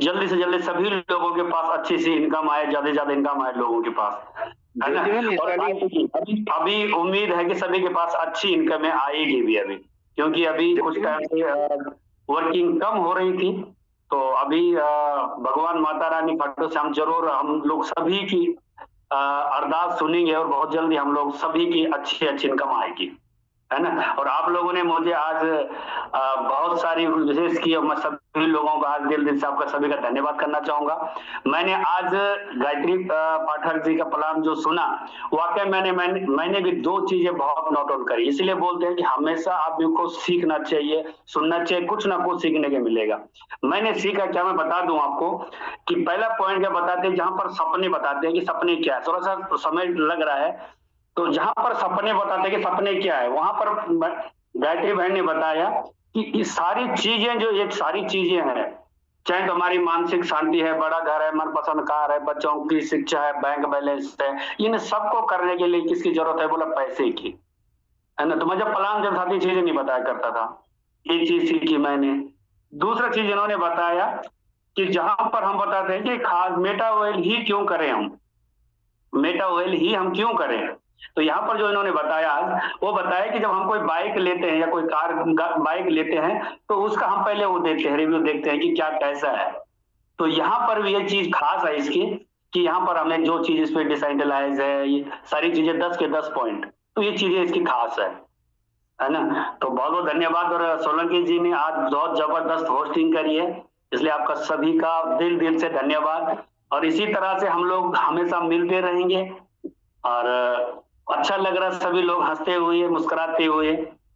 [SPEAKER 2] जल्दी से जल्दी सभी लोगों के पास अच्छी सी इनकम आए, ज्यादा से ज्यादा इनकम आए लोगों के पास, है ना। और अभी उम्मीद है कि सभी के पास अच्छी इनकम आएगी भी अभी, क्योंकि अभी कुछ टाइम से वर्किंग कम हो रही थी, तो अभी भगवान माता रानी खाटू श्याम जरूर हम लोग सभी की अरदास सुनेंगे, और बहुत जल्दी हम लोग सभी की अच्छी इनकम आएगी, है ना। और आप लोगों ने मुझे आज बहुत सारी विशेष की, और मैं सभी लोगों का आज दिल से आपका सभी का धन्यवाद करना चाहूंगा। मैंने आज गायत्री पाठक जी का प्लान जो सुना, वाकई मैंने भी दो चीजें बहुत नोट आउट करी। इसलिए बोलते हैं कि हमेशा आदमी को सीखना चाहिए, सुनना चाहिए, कुछ ना कुछ सीखने को मिलेगा। मैंने सीखा क्या, मैं बता दूं आपको कि पहला पॉइंट क्या बताते हैं, जहां पर सपने बताते हैं कि सपने क्या है, थोड़ा सा समय लग रहा है, तो जहां पर सपने बताते हैं कि सपने क्या है, वहां पर गायत्री बहन ने बताया कि ये सारी चीजें, जो ये सारी चीजें हैं, चाहे तो हमारी मानसिक शांति है, बड़ा घर है, मनपसंद कार है, बच्चों की शिक्षा है, बैंक बैलेंस है, इन सबको करने के लिए किसकी जरूरत है, बोला पैसे की, है ना। तो मैं जब प्लान जब सारी चीजें नहीं बताया करता था, ये चीज सीखी मैंने। दूसरा चीज इन्होंने बताया कि जहां पर हम बताते हैं कि खाद मेटा ऑयल ही क्यों करें, मेटा ऑयल ही हम क्यों करें, तो यहाँ पर जो इन्होंने बताया आज, वो बताया कि जब हम कोई बाइक लेते हैं या कोई कार बाइक लेते हैं, तो उसका हम पहले वो देखते हैं, रिव्यू देखते हैं कि क्या कैसा है। तो यहाँ पर भी ये चीज खास है इसकी, कि यहाँ पर हमें जो चीज इस पे डिसेंट्रलाइज है, ये सारी चीजें 10 के 10 पॉइंट, तो ये चीजें इसकी खास है ना। तो बहुत बहुत धन्यवाद। और सोलंकी जी ने आज बहुत जबरदस्त होस्टिंग करी है, इसलिए आपका सभी का दिल से धन्यवाद। और इसी तरह से हम लोग हमेशा मिलते रहेंगे, और अच्छा लग रहा है, सभी लोग हंसते हुए मुस्कुराते हुए।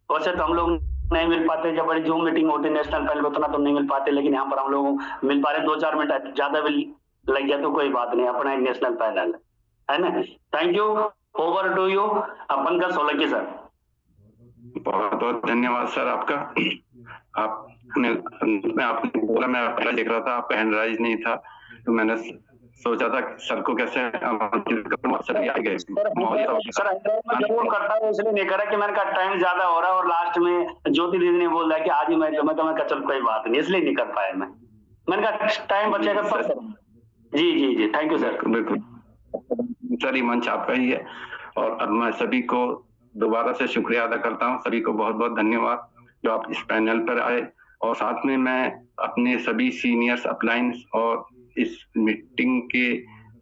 [SPEAKER 2] वैसे तो हम लोग नहीं मिल पाते, जब बड़ी जूम मीटिंग होती है नेशनल पैनल, उतना तो नहीं मिल पाते, लेकिन यहाँ पर हम लोग मिल पा रहे, 2-4 मिनट ज्यादा भी लग गया तो कोई बात नहीं, अपना एक नेशनल पैनल है ना। Thank you, over to you Pankaj Solanki sir.
[SPEAKER 1] बहुत बहुत धन्यवाद सर आपका। आपने बोला, मैं पहले देख रहा था, आपका हैंड राइज नहीं था, तो मैंने सोचा था सर को कैसे सर आ गए।
[SPEAKER 2] सर जरूर करता हूँ, इसलिए नहीं करा कि मैंने कहा टाइम ज्यादा हो रहा है, और लास्ट में ज्योति दीदी ने बोल दिया कि आज ही मैं कहा चल कोई बात नहीं, इसलिए नहीं कर पाया मैंने कहा टाइम बचेगा सर। जी थैंक यू सर।
[SPEAKER 1] बिल्कुल सर, ये मंच आपका ही है, और मैं सभी को दोबारा से शुक्रिया अदा करता हूँ। सभी को बहुत बहुत धन्यवाद जो आप इस पैनल पर आए, और साथ में मैं अपने सभी सीनियर्स अपलाइंस और इस मीटिंग के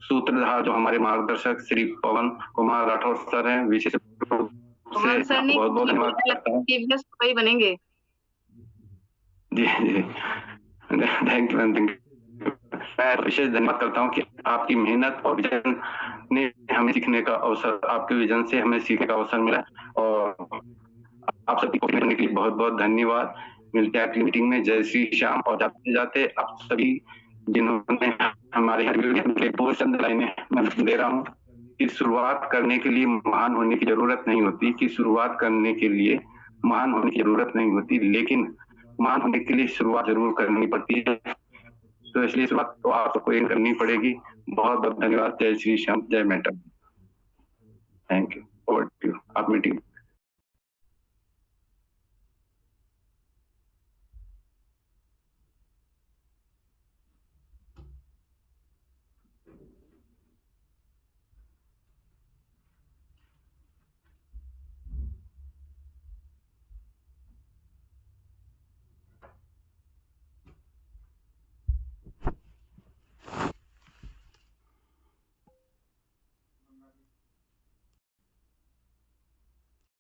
[SPEAKER 1] सूत्रधार जो हमारे मार्गदर्शक श्री पवन कुमार राठौर सर हैं, विशेष रूप से बहुत बहुत धन्यवाद करता हूँ।
[SPEAKER 3] बनेंगे
[SPEAKER 1] जी थैंक यू। मैं विशेष धन्यवाद करता हूँ कि आपकी मेहनत और विजन ने हमें सीखने का अवसर, आपके विजन से हमें सीखने का अवसर मिला, और आप सभी को करने के लिए बहुत बहुत धन्यवाद। मिलते हैं अगली मीटिंग में। जय श्री श्याम। और जाते जाते आप सभी जिन्होंने हमारे बहुत चंद लाइनें मैं दे रहा हूँ कि शुरुआत करने के लिए महान होने की जरूरत नहीं होती, कि शुरुआत करने के लिए महान होने की जरूरत नहीं होती, लेकिन महान होने के लिए शुरुआत जरूर करनी पड़ती है। तो इसलिए शुरुआत तो आप सबको ये करनी पड़ेगी। बहुत बहुत धन्यवाद। जय श्री श्याम, जय madam. Thank you. Over to you. आप मीटिंग